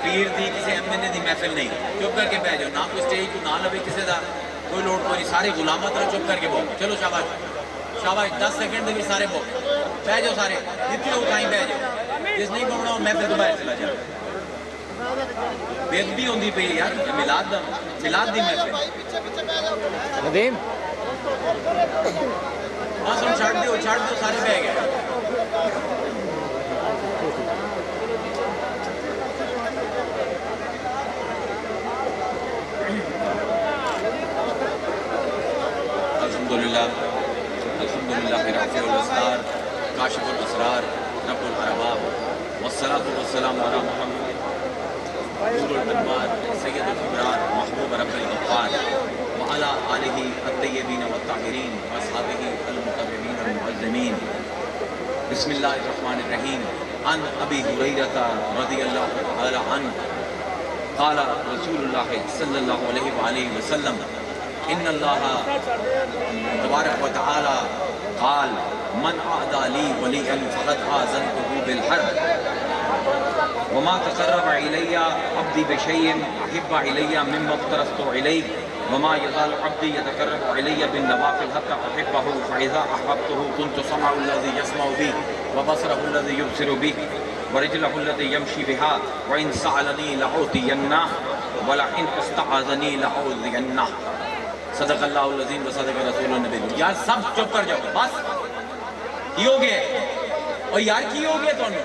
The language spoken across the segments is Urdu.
پیر دی کسی MNA دی محفل نہیں، چپ کر کے بہ جاؤ، نہ کوئی سٹیج کو نہ لوے کسی دا، کوئی لوڑ کوئی نہیں، سارے غلامت رہو، چپ کر کے بہو، چلو شاباش شاباش، 10 سیکنڈ دے بھی سارے بہو، بہ جاؤ سارے، جتنے ہو تائیں بہ جاؤ، جس نہیں بہنا ہو محفل تو باہر چلا جاؤ۔ بے ادبی ہوندی پئی یار، میلاد دی محفل ندیم بس ہم چھڑ دیو سارے بہ گئے۔ الحمدللہ رافع الاسرار کاشف الاسرار رب الارباب والصلاة والسلام علی محمد نور الانوار سید الابرار محبوب رب الغفار وعلى آلہ الطیبین والطاہرین واصحابہ المقربین المعظمین۔ بسم اللہ الرحمن الرحیم۔ عن ابی ہریرہ رضی اللہ تعالی عنہ قال رسول اللہ صلی اللہ علیہ وآلہ وسلم ان اللہ تبارک و تعالی قال من اعدى لي وليا فقد آذنته بالحرب وما تقرب الي عبدي بشيء احب الي مما افترضت عليه وما يزال عبدي يتقرب الي بالنوافل حتى احبه فاذا احببته كنت سمعه الذي يسمع به وبصره الذي يبصر به ورجله الذي يمشي بها وان سألني لأعطينه ولئن استعاذني لأعوذنه۔ صدق اللہ العظیم و صدق رسول النبی۔ یار سب چپ کر جاؤ بس، کی ہو گئے؟ اور یار کی ہو گئے تھوڑے؟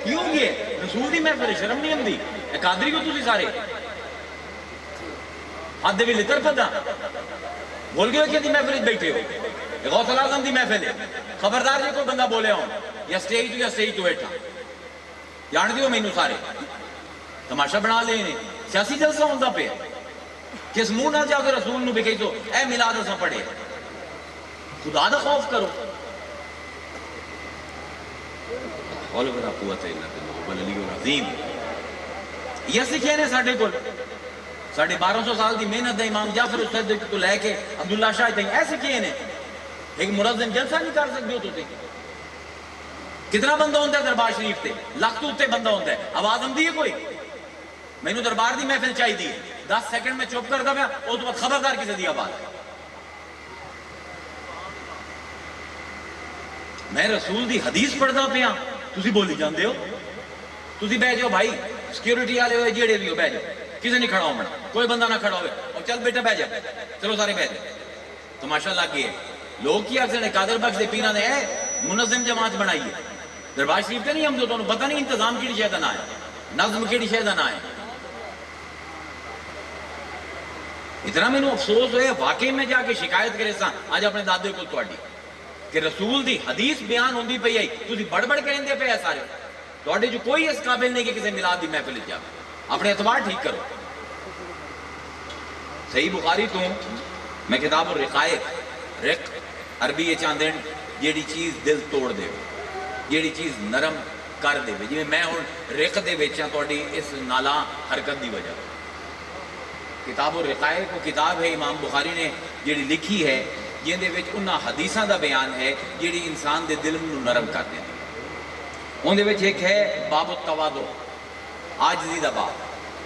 کی ہو گئے؟ رسول دی محفل شرم نہیں ہمدی؟ اے قادری کو تسی سارے حد بھی لتر پتا بول گئے کہ دی محفل بیٹھے ہو؟ اے غوث الاعظم دی محفل ہے، خبردار جی کوئی بندہ بولے ہوں یا سٹیج تو بیٹھا جان دیو مینوں سارے تماشا بنا لے نے سیاسی جلسہ ہوندا پہ کس منہ نہ جا کے رسول نو بھی کہی تو اے میلاد اساں پڑھے، خدا دا خوف کرو۔ حول ولا قوت الا باللہ العلی العظیم۔ یہ سکھے نے ساڈے کول، ساڈے 1200 سال دی محنت ہے، امام جعفر الصادق تو لے کے عبداللہ شاہ تک ایسے کیے نے۔ ایک منظم جلسہ نہیں کر سکتے ہو تسی؟ کتنا بندہ ہوتا ہے دربار شریف تے؟ لاکھ تو اتے بندہ ہوتا ہے، آواز آندی ہے کوئی؟ مینوں دربار دی محفل چاہی دی ہے، 10 سیکنڈ میں چپ کر دا پیا، اس وقت خبردار کسی دی آواز۔ میں رسول دی حدیث پڑھدا پیا، تسی بولی جاندے ہو۔ تسی بہ جاؤ بھائی، سیکیورٹی والے ہوئے جیڑے بھی ہو بہ جاؤ، کسی نہیں کھڑا ہونا، کوئی بندہ نہ کھڑا ہوئے، اور چل بیٹا بہ جاؤ، چلو سارے بہ جاؤ۔ تماشا لگ گئے لوگ کی اکثر نے قادر بخش دے پیرا نے منظم جماعت بنائی ہے، دربار شریف تے نہیں ہم جو تمہیں پتہ نہیں انتظام کیڑی شے دا نہ ہے، نظم کیڑی شے دا نہ ہے۔ اتنا میں نے افسوس ہوئے واقعی میں جا کے شکایت کرے سا آج اپنے دادے کو تواڈی کہ رسول دی حدیث بیان ہوندی پئی آئی تسی بڑ بڑ کریندے پے ہے سارے، تواڈے جو کوئی اس قابل نہیں کہ کسی میلاد دی محفل وچ جاوے، اپنے اعتبار ٹھیک کرو۔ صحیح بخاری تو میں کتاب الرقائق، رق عربی یہ چاندین جیڑی چیز دل توڑ دے، جیڑی چیز نرم کر دے، جی میں ہوں رق دے وچاں تواڈی اس نالا حرکت دی وجہ۔ کتاب الرقائق وہ کتاب ہے امام بخاری نے جیڑی لکھی ہے، جن دے وچ انہاں حدیثاں دا بیان ہے جیڑی انسان دے دل نو نرم کر دے۔ ان دے وچ ایک ہے باب التواضع، عاجزی دا باب،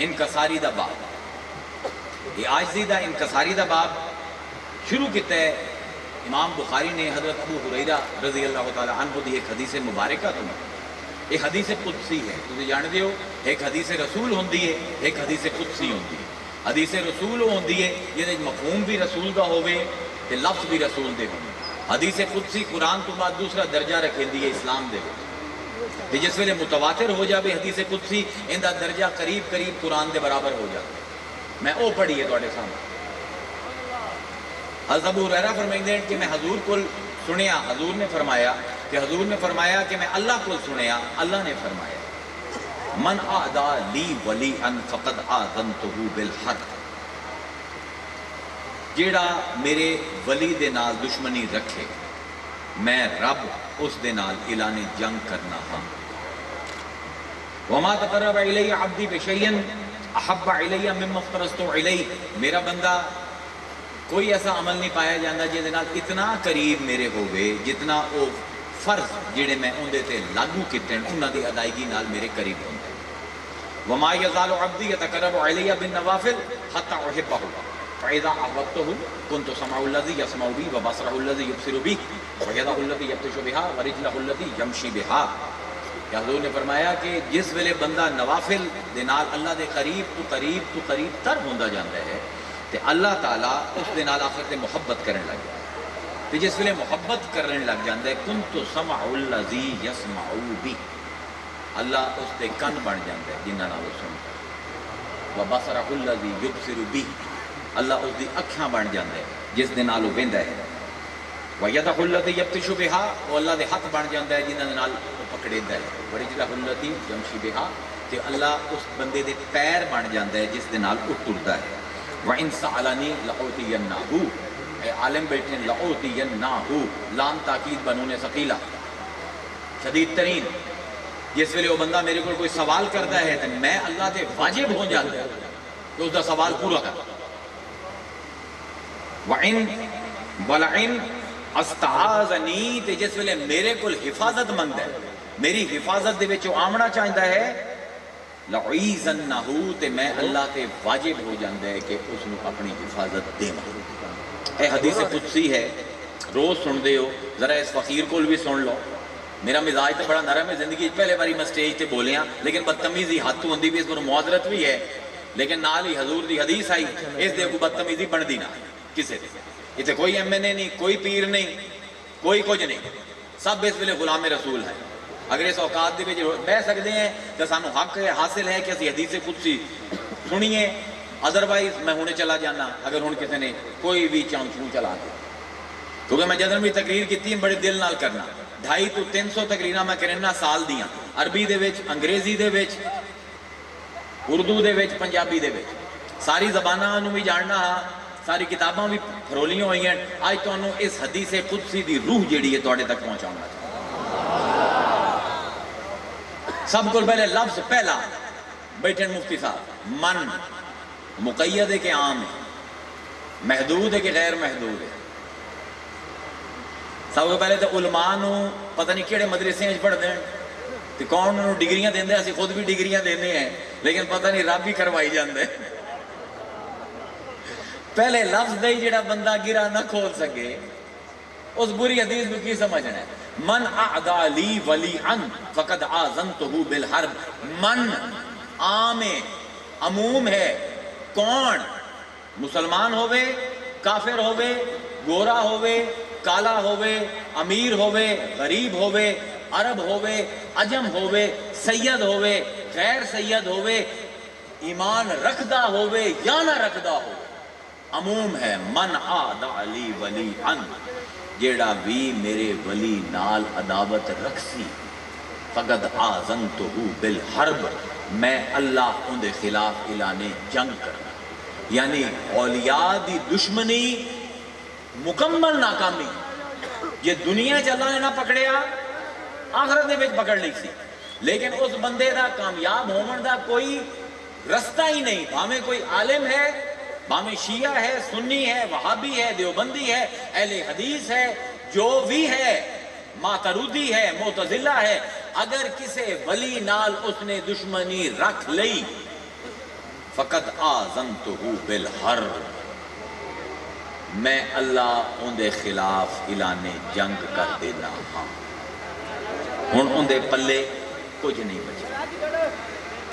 انکساری دا باب۔ یہ عاجزی دا انکساری دا باب شروع کیتا ہے امام بخاری نے حضرت ابو ہریرہ رضی اللہ تعالی عنہ دی ایک حدیث مبارکہ تو ایک حدیث قدسی ہے، تسی جاندے ہو ایک حدیث رسول ہوندی ہے، ایک حدیث قدسی ہوندی ہے۔ حدیث رسول ہوندی ہے جہدے مفہوم بھی رسول دا ہوئے تے لفظ بھی رسول دے ہوئے۔ حدیث قدسی قرآن تو بعد دوسرا درجہ رکھیندی ہے اسلام دے ہوئے، تے جس ویلے متواتر ہو جاوے حدیث قدسی اندہ درجہ قریب قرآن دے برابر ہو جاتا ہے۔ میں او پڑھی ہے تواڈے سامنے۔ حضرت ابو ہریرہ فرمائندے ہیں کہ میں حضور کو سنیا، حضور نے فرمایا کہ میں اللہ کو سنیا، اللہ نے فرمایا من اعدا لی ولی ان فقد آذنتہ بالحرب، جیڑا میرے ولی دے نال دشمنی رکھے میں رب اس دے نال اعلان جنگ کرنا ہاں۔ وما تقرب الی عبدی بشیء احب الی مما افترضت علیہ، میرا بندہ کوئی ایسا عمل نہیں پایا جاتا جہدے نال اتنا قریب میرے ہوئے جتنا او فرض جڑے میں اندے تے لاگو کیتے ہیں انہاں دی ادائیگی نال میرے قریب ہوندے۔ وما يزال عبدي يتقرب الي بالنوافل حتى احبه فاذا احببته كنت سمعه الذي يسمع به وبصره الذي يبصر به ويده التي يبطش بها ورجله التي يمشي بها. کہ حضور نے فرمایا کہ جس ویلے بندہ نوافل دے نال اللہ دے قریب تر ہوندا جاندا ہے تے اللہ تعالیٰ اس دے نال آخر تے محبت کرن لگ جاندا ہے. تے جس ویلے محبت کرن لگ جاندا ہے کنت سمع الذی یسمع بہ، اللہ اس دے کن بن جاندا ہے جنہاں نال وہ سندا ہے. وبصرہ الذی یبصر بہ، اللہ اس دی اکھاں بن جاندا ہے جس دے نال وہ ویندا ہے. وَيَدَهُ الَّذِي يَبْطِشُ بِهَا، وہ اللہ دے ہاتھ بن جاندا ہے جنہاں دے نال وہ پکڑیندا ہے. وَرِجْلَهُ الَّتِي يَمْشِي بِهَا، تے اللہ اس بندے دے پیر بن جاندا ہے جس دے نال وہ ٹردا ہے. وَإِن سَأَلَنِي لَأُعْطِيَنَّهُ، اے عالم بیٹھے لَأُعْطِيَنَّهُ، لام تاکید بنون ثقیلہ شدید ترین. جس ویلے وہ بندہ میرے کو کوئی سوال کرتا ہے تو میں اللہ تے واجب ہو جاتا ہے کہ اس دا سوال پورا کر. وَلَئِن استعاذنی، تے جس ویلے میرے کو حفاظت منگد ہے، میری حفاظت دے وچ آمنا چاہتا ہے، لَعِیذَنَّهُ، تے میں اللہ تے واجب ہو جاتا ہے کہ اس نے اپنی حفاظت دے. اے حدیث قدسی ہے، روز سن دے ہو، ذرا اس فقیر کو بھی سن لو. میرا مزاج تو بڑا نرم ہے، زندگی پہلے باری میں سٹیج تے بولیاں لیکن بدتمیزی ہاتھ ہوندی بھی، اس کو معذرت بھی ہے، لیکن نال ہی حضور دی حدیث آئی، اس دے کو بدتمیزی بندی نہ کسے دے. اتنے کوئی ایم این اے نہیں، کوئی پیر نہیں، کوئی کچھ نہیں، سب اس ویلے غلام رسول ہے. اگر اس اوقات دے بہ سکتے ہیں تو سانو حق حاصل ہے کہ اسی حدیث قدسی سنیے. ادروائز میں ہونے چلا جانا اگر ہن کسی نے کوئی بھی چانچوں چلا دے، کیونکہ میں جدن بھی تقریر کی بڑے دل نال کرنا. 250 تو 300 تقریراں میں کرنا سال دیاں، عربی دے وچ، انگریزی دے وچ، اردو دے وچ، پنجابی دے وچ، ساری زباناں نوں بھی جاننا ہاں، ساری کتاباں بھی پھرولیاں ہوئی ہیں. آج تو انہوں اس حدیث قدسی دی روح جیڑی ہے توڑے تک پہنچاؤں گا. سب کو پہلے لفظ پہلا بیٹھے مفتی صاحب، من مقید ہے کہ عام ہے، محدود ہے کہ غیر محدود ہے. سب کو پہلے تو علماء نو پتہ نہیں کیڑے مدرسے پڑھ دیں تو کون انہوں ڈگریاں دیں دے، اسی خود بھی ڈگریاں دینے ہیں لیکن پتہ نہیں رب بھی کروائی جاندے. پہلے لفظ دے جڑا بندہ گرا نہ کھول سکے اس بری حدیث کو کی سمجھنا ہے. من اعدى لی ولیعا فقد آذنتہ بالحرب. من عام ہے، عموم ہے. کون؟ مسلمان ہوئے، کافر ہوئے، گورا ہوئے، کالا ہوئے، امیر ہوئے، غریب ہوئے، عرب ہوئے، عجم ہوئے، سید ہوئے، غیر سید ہوئے، ایمان رکھدا ہوئے یا نہ رکھدا ہوئے، عموم ہے. من آدھا لی ولی ان، جیڑا بھی میرے ولی نال عداوت رکھسی، فقد آذنتہ بالحرب، میں اللہ ان دے خلاف اعلان جنگ کرنا. یعنی اولیاء دی دشمنی مکمل ناکامی. یہ دنیا اللہ نے نہ پکڑیا، آخرت دے وچ پکڑ لی سی، لیکن اس بندے دا کامیاب ہون دا کوئی رستہ ہی نہیں. بھاویں کوئی عالم ہے، بھاویں شیعہ ہے، سنی ہے، وہابی ہے، دیوبندی ہے، اہل حدیث ہے، جو بھی ہے، ماترودی ہے، معتزلہ ہے، اگر کسی ولی نال اس نے دشمنی رکھ لئی، فقد آذنتہ بالحرب، میں اللہ ان دے خلاف اعلان جنگ کر دینا ہاں. ہن ان دے پلے کچھ نہیں بچا.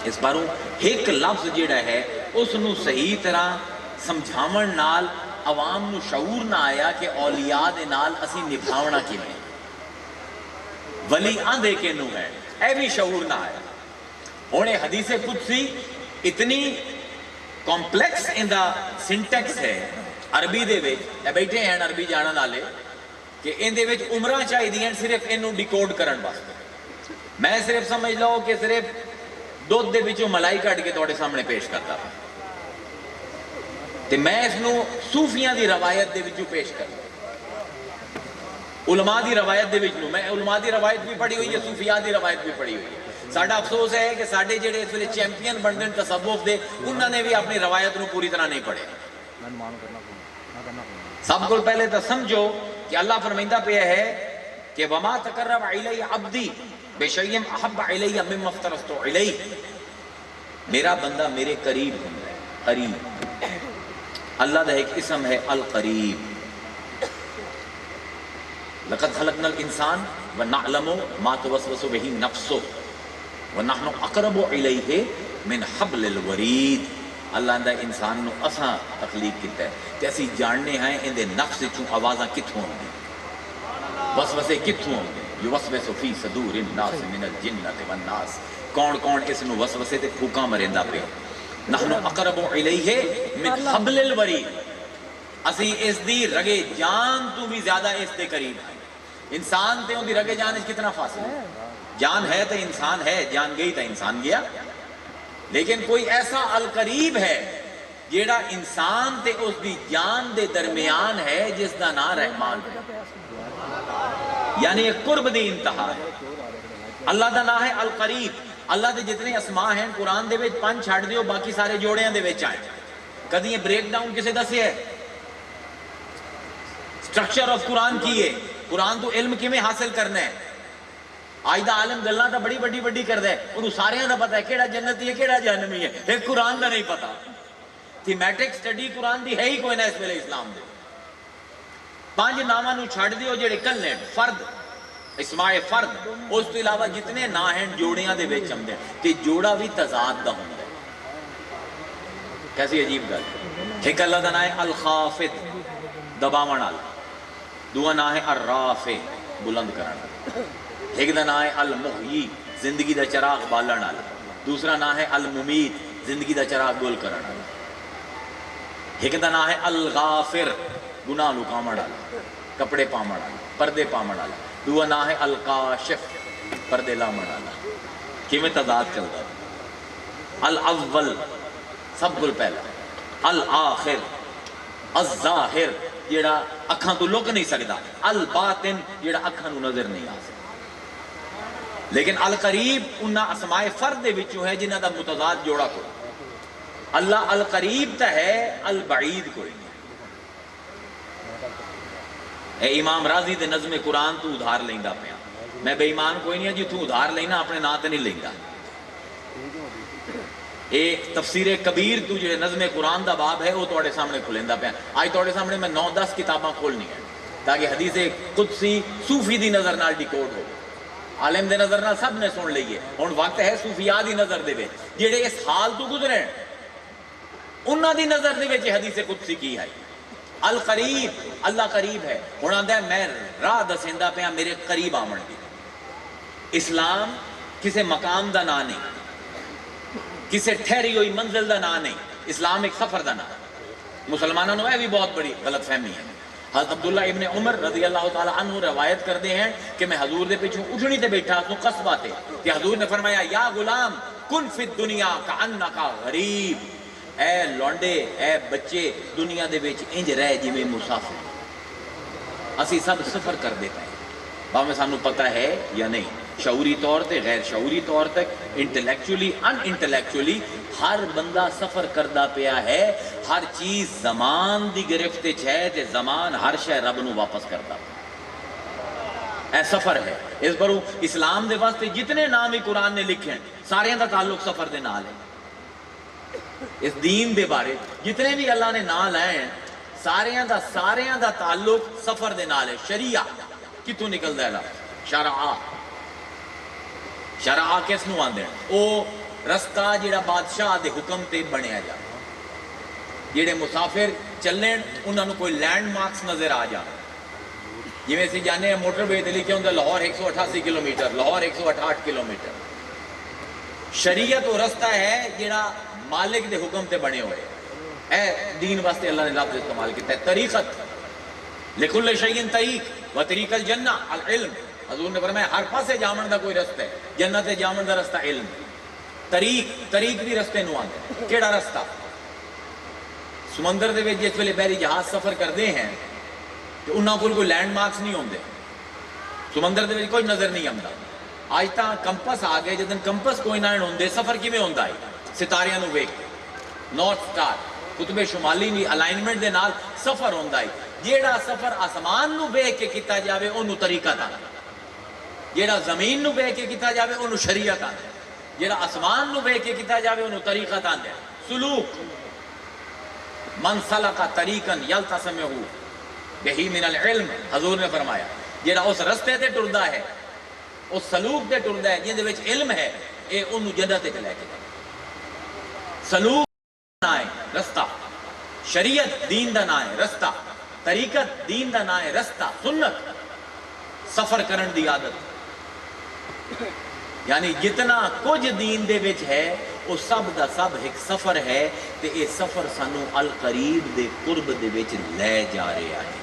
اس باروں ایک لفظ جڑا ہے اس نو صحیح طرح سمجھاون نال عوام نو شعور نہ آیا کہ اولیاء دے نال اسی نبھاونا کیویں، ولی آندے کے نو ہے، اے بھی شعور نہ آیا. ہن حدیث قدسی اتنی کمپلیکس ان دا سنٹیکس ہے عربی دے وچ، اے بیٹھے ہیں عربی جانن والے، کہ ان دے وچ عمرہ چاہیے صرف انہوں ڈیکوڈ کرن واسطے. میں صرف سمجھ لو کہ صرف دودھ دے وچوں ملائی کٹ کے تواڈے سامنے پیش کرتا تھا، تے میں اس نو صوفیاں دی روایت دے وچوں پیش کرتا، علماء دی روایت دے وچوں. میں علماء دی روایت بھی پڑھی ہوئی ہے، صوفیاء دی روایت بھی پڑھی ہوئی ہے. ساڈا افسوس ہے کہ ساڈے جڑے اس ویلے چیمپئن بن دے تصوف دے، انہوں نے بھی اپنی روایت نو پوری طرح نہیں پڑھے. سب کو پہلے تو سمجھو کہ اللہ فرمائندہ پہ ہے کہ وما تقرب الی عبدی بشیء احب الی مما افترضت علیہ. میرا بندہ میرے قریب ہوں ہے، قریب۔ اللہ کا ایک اسم ہے القریب۔ لقد خلقنا الانسان ونعلم ما توسوس به نفسه ونحن اقرب الیہ من حبل الورید۔ اللہ نے انسان نو اساں تخلیق کیتا ہے تے اسی جاننے ہیں اندے نفس چوں آوازاں کتھوں ہوں گی، وسوسے کتھوں ہوں گے۔ یوسوس فی صدور الناس من الجنۃ والناس، کون کون اس نو وسوسے تے پھوکاں مریندا پیا۔ نحن اقرب الیہ من حبل الورید، اسی اس دی رگے جان تو بھی زیادہ اس دے قریب ہیں۔ انسان تے ان دی رگے جان کتنا فاصلہ ہے؟ جان ہے تو انسان ہے، جان گئی تو انسان گیا۔ لیکن کوئی ایسا القریب ہے جیڑا انسان تے اس دی جان دے درمیان ہے، جس دا نام رحمان ہے، یعنی ایک قرب دی انتہا ہے۔ اللہ دا نام ہے القریب۔ اللہ دے جتنے اسماء ہیں قرآن دے وچ 5 چھڑ دیو، باقی سارے جوڑیاں دے وچ آئے۔ کدی یہ بریک ڈاؤن کسے دسے ہے؟ سٹرکچر آف قرآن کی ہے، قرآن تو علم کیویں حاصل کرنا ہے۔ آج دا عالم گلاں تا بڑی بڑی بڑی کردا ہے، انہوں ساریاں دا پتہ ہے کیڑا جنتی ہے کیڑا جہنمی ہے، ایک قرآن دا نہیں پتہ۔ تھیمیٹک سٹڈی قرآن دی ہے ہی کوئی نہ اس ویلے اسلام دے۔ 5 ناماں نو چھڑ دیو جڑے کلے فرد، اسماء فرد، اس تو علاوہ جتنے نا ہیں جوڑیاں دے وچ آندے تے جوڑا بھی تضاد دا ہوندا ہے۔ کیسی عجیب گل۔ ایک اللہ دا نام ہے الخافض، دباون والا، دوسرا نام ہے الرافع، بلند کرنا، ایک دا نام ہے المحیی، زندگی دا چراغ بالن والا، دوسرا نام ہے الممیت، زندگی دا چراغ گل کرنا والا، ایک دا نام ہے الغافر، گناہ لکاون والا، کپڑے پاون والا، پردے پاون والا، دوسرا نام ہے الکاشف، پردے لاون والا۔ کیویں تضاد چلدا ہے؟ الاول سب کل پہلا، الآخر، الظاہر جیڑا اکھاں تو لک نہیں سکدا، الباطن جیڑا اکھاں نو نظر نہیں آ سکدا۔ لیکن القریب انہاں اسماء فرد دے وچوں ہے جنہاں دا متضاد جوڑا کوئی۔ اللہ القریب تا ہے، البعید کوئی نہیں۔ اے امام راضی دے نظم قرآن تو ادھار لیندا پیا، میں بے ایمان کوئی نہیں ہے جی تو ادھار لینا اپنے نا تے نہیں لیندا۔ ایک تفسیر کبیر تو جو نظم قرآن دا باب ہے وہ توڑے سامنے کھلیندا پیا۔ آج توڑے سامنے میں 9-10 کتاباں کھولنی ہیں تاکہ حدیث قدسی صوفی دی نظر نال ڈیکوڈ ہو، عالم دے نظر نال سب نے سن لئیے۔ ہن وقت ہے صوفیاء دی نظر دے وچ جڑے اس حال تو گزرے انہاں دی نظر دے وچ حدیث قدسی کی ہے۔ القریب، اللہ قریب ہے۔ ہن آندا ہے میں راہ دسیندا پیا میرے قریب آمن دی۔ اسلام کسے مقام دا نام نہیں، کسے ٹھہری ہوئی منزل دا نام نہیں، اسلام ایک سفر دا نام۔ مسلمانوں نے بھی بہت بڑی غلط فہمی ہے۔ حضرت عبداللہ ابن عمر رضی اللہ تعالیٰ عنہ روایت کرتے ہیں کہ میں حضور دے پیچھوں اٹھنی تے بیٹھا تو قصبہ تے کہ حضور نے فرمایا یا غلام کن فی الدنیا کانکا غریب، اے لونڈے اے بچے دنیا دے بیچ انج رہ جی میں مسافر۔ اسی سب سفر کر دیتا ہے، باہمیں سانو پتہ ہے یا نہیں، شعوری طور تے غیر شعوری طور تک، انٹلیکچولی ان انٹلیکچولی ہر بندہ سفر کردہ پیا ہے۔ ہر چیز زمان دی گرفت ہے تے زمان ہر شے رب نو واپس کردہ اے سفر ہے۔ اس پر اسلام دے واسطے جتنے نام ہی قرآن نے لکھے ہیں سارے دا تعلق سفر دے نال ہے۔ اس دین دے بارے جتنے بھی اللہ نے نام لائے ہیں سارے دا تعلق سفر دے نال ہے۔ شریعہ کتوں نکل ہے لفظ شرعہ، شرعہ کس نو آندے ہیں؟ او رستہ جیڑا بادشاہ دے حکم تے بنیا جا، جیڑے مسافر چلنے انہاں نو کوئی لینڈ مارکس نظر آ جا، جویں اسی جانے موٹر وے تے لکھیا ہوندا لاہور 188 کلومیٹر، لاہور 168 کلومیٹر۔ شریعت وہ رستہ ہے جیڑا مالک دے حکم تے بنے ہوئے۔ اے دین واسطے اللہ نے لفظ استعمال کیتا ہے طریقت، لکل شیء طریق و طریق الجنہ العلم۔ حضور نے فرمایا ہر پاسے جامن دا کوئی رستہ ہے، جنت جامن دا رستہ علم۔ طریق بھی رستے نو آندے، کیڑا رستہ؟ سمندر دے وچ جس ویلے بحری جہاز سفر کردے ہیں تو انہاں کول کوئی لینڈ مارکس نہیں ہوندے، سمندر دے وچ کوئی نظر نہیں آندا۔ آج تا کمپس آ گئے، جدن کمپس کوئی نہ ہوندے سفر کیویں ہوندا ہے؟ ستاریاں نو ویکھ نارتھ سٹار قطب شمالی دی الائنمنٹ دے نال سفر ہوندا ہے۔ جیڑا سفر آسمان نو ویکھ کے کیتا جاوے اونوں طریقت آندا، جیڑا زمین نو ویکھ کے کیتا جاوے اونوں شریعت آندا۔ جڑا آسمان نو ویکھ کے کیتا جاوے انہوں طریقت آندے سلوک من سلک طریقا یلتسمہ بہی من العلم حضور نے فرمایا جڑا اس رستے تے ٹردا ہے اس سلوک تے ٹردا ہے جن وچ علم ہے اے انہوں جنت تے لے کے جائے سلوک نہ ہے رستہ شریعت دین دا نام ہے رستہ طریقت دین دا نام ہے رستہ سنت سفر کرن دی عادت یعنی جتنا کچھ دین دے وچ ہے وہ سب دا سب ایک سفر ہے تے اے سفر سانو القریب دے قرب دے وچ لے جا رہا ہے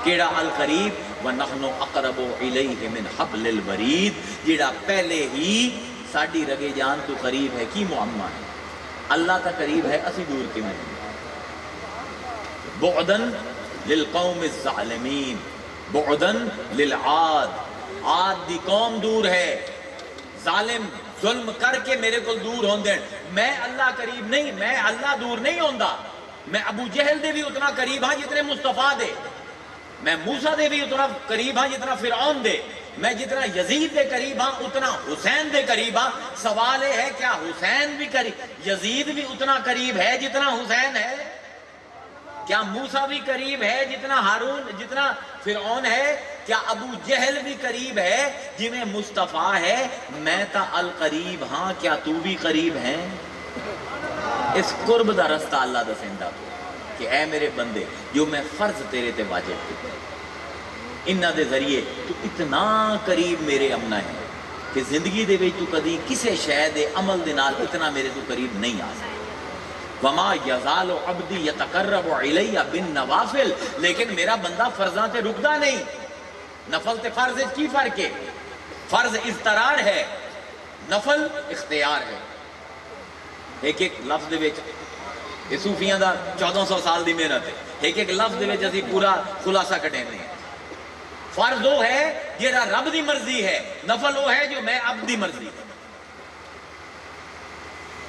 کیڑا القریب وَنَحْنُ أَقْرَبُ إِلَيْهِ مِنْ حَبْلِ الْوَرِيدِ جیڑا پہلے ہی ساڑی رگے جان تو قریب ہے کی معمہ ہے اللہ کا قریب ہے اسی دور کے میں بعدن للقوم الظالمین بعدن للعاد عاد دی قوم دور ہے ظالم ظلم کر کے میرے کو دور ہون دین میں اللہ قریب نہیں میں اللہ دور نہیں ہوندا میں ابو جہل دے بھی اتنا قریب ہاں جتنے مصطفیٰ دے میں موسیٰ دے بھی اتنا قریب ہاں جتنا فرعون دے میں جتنا یزید دے قریب ہاں اتنا حسین دے قریب ہاں سوال ہے کیا حسین بھی قریب یزید بھی اتنا قریب ہے جتنا حسین ہے کیا موسیٰ بھی قریب ہے جتنا ہارون جتنا فرعون ہے کیا ابو جہل بھی قریب ہے جنہیں مصطفیٰ ہے میں تا القریب ہاں کیا تو بھی قریب ہیں اس قرب دا رستہ اللہ دا سندہ تو کہ اے میرے بندے جو میں فرض تیرے تے واجب کیتے انہاں دے ذریعے تو اتنا قریب میرے امنا ہے کہ زندگی دے وچ تو کدی کسے شے دے عمل دے نال اتنا میرے تو قریب نہیں آ سکتا وما یزال عبدی یتقرب الی بالنوافل لیکن میرا بندہ فرضاں تے رکدا نہیں نفل تے فرض کی فرق ہے فرض اضطرار ہے نفل اختیار ہے ایک ایک لفظ دے وچ یہ صوفیاں دا 1400 سال دی محنت ہے ایک ایک لفظ دے وچ اسی پورا خلاصہ کٹیندے ہیں فرض وہ ہے جیڑا رب دی مرضی ہے نفل وہ ہے جو میں عبد دی مرضی ہے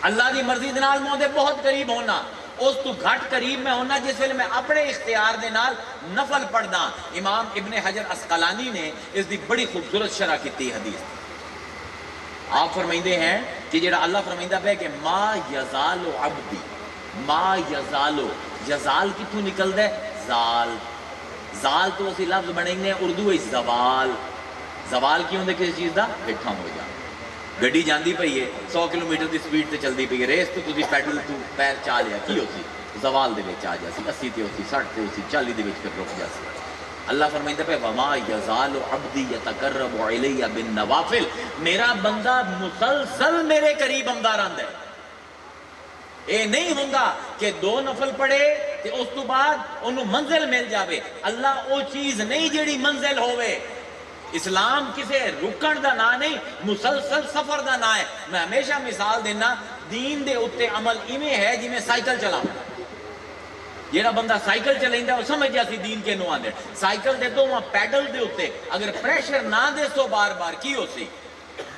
اللہ دی مرضی دے نال میں بہت قریب ہونا اس تو گھٹ قریب میں ہونا جس ویلے میں اپنے اختیار دے نال نفل پڑھنا امام ابن حجر اسقلانی نے اس دی بڑی خوبصورت شرح کیتی حدیث آپ فرمائندے ہیں کہ جیڑا اللہ فرمائندہ پہ کہ ما یزال عبدی ما یزالو یزال کتوں نکل دے زال زال تو اسی لفظ بنیں گے اردو ہے زوال زوال کی ہوندے کسی چیز دا بٹھا ہو جا گڈی جاندی پئی ہے 100 کلومیٹر دی سپیڈ تے چلدی پئی ہے ریس تو تسی پیڈل تو پیر چا لیا کی ہوسی زوال دے وچ آ جاسی 80 تے ہوسی 60 تے ہوسی 40 دے وچ پھر رک جاسی اللہ فرمائندہ پہ وما یزال عبدی یتقرب الی بالنوافل میرا بندہ مسلسل میرے قریب آمدا رہندا ہے اے نہیں ہوندا کہ 2 نفل پڑھے تے اس تو بعد انہوں منزل مل جاوے اللہ او چیز نہیں جیڑی منزل ہوئے اسلام کسے رکن دا نا نہیں مسلسل سفر دا نا ہے میں ہمیشہ مثال دینا دین دے اتے عمل ایمیں ہے جی میں سائیکل چلاؤں جیڑا بندہ سائیکل چلائیں وہ سمجھ جاسی دین کے نوان دے سائیکل دے تو وہاں پیڈل دے اتے اگر پریشر نہ دے سو بار بار کی ہو سی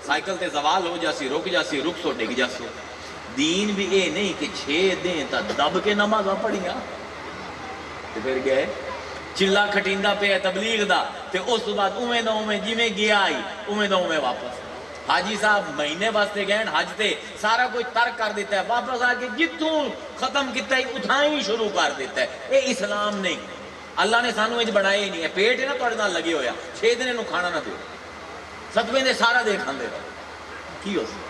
سائیکل تے زوال ہو جاسی رک سو ڈگ جاسو دین بھی اے نہیں کہ 6 دیں تا دب کے نمازہ پڑھیاں تو پھر گئے چلا کھٹیندہ پہ تبلیغ دا تے اس تو بعد اویں دا اویں جی میں گیا آئی اویں دا اویں واپس حاجی صاحب مہینے واسطے گئے حج تے سارا کوئی ترک کر دیتا ہے واپس آ کے جتوں ختم کیتا ہے اتھائیں شروع کر دیتا ہے اے اسلام نہیں اللہ نے سانو اج بنائے ہی نہیں ہے پیٹ ہے نا توڑے نال لگے ہویا 6 دن انہوں کھانا نہ دو ستویں دے سارا دے کھاندے رہو کی ہو سی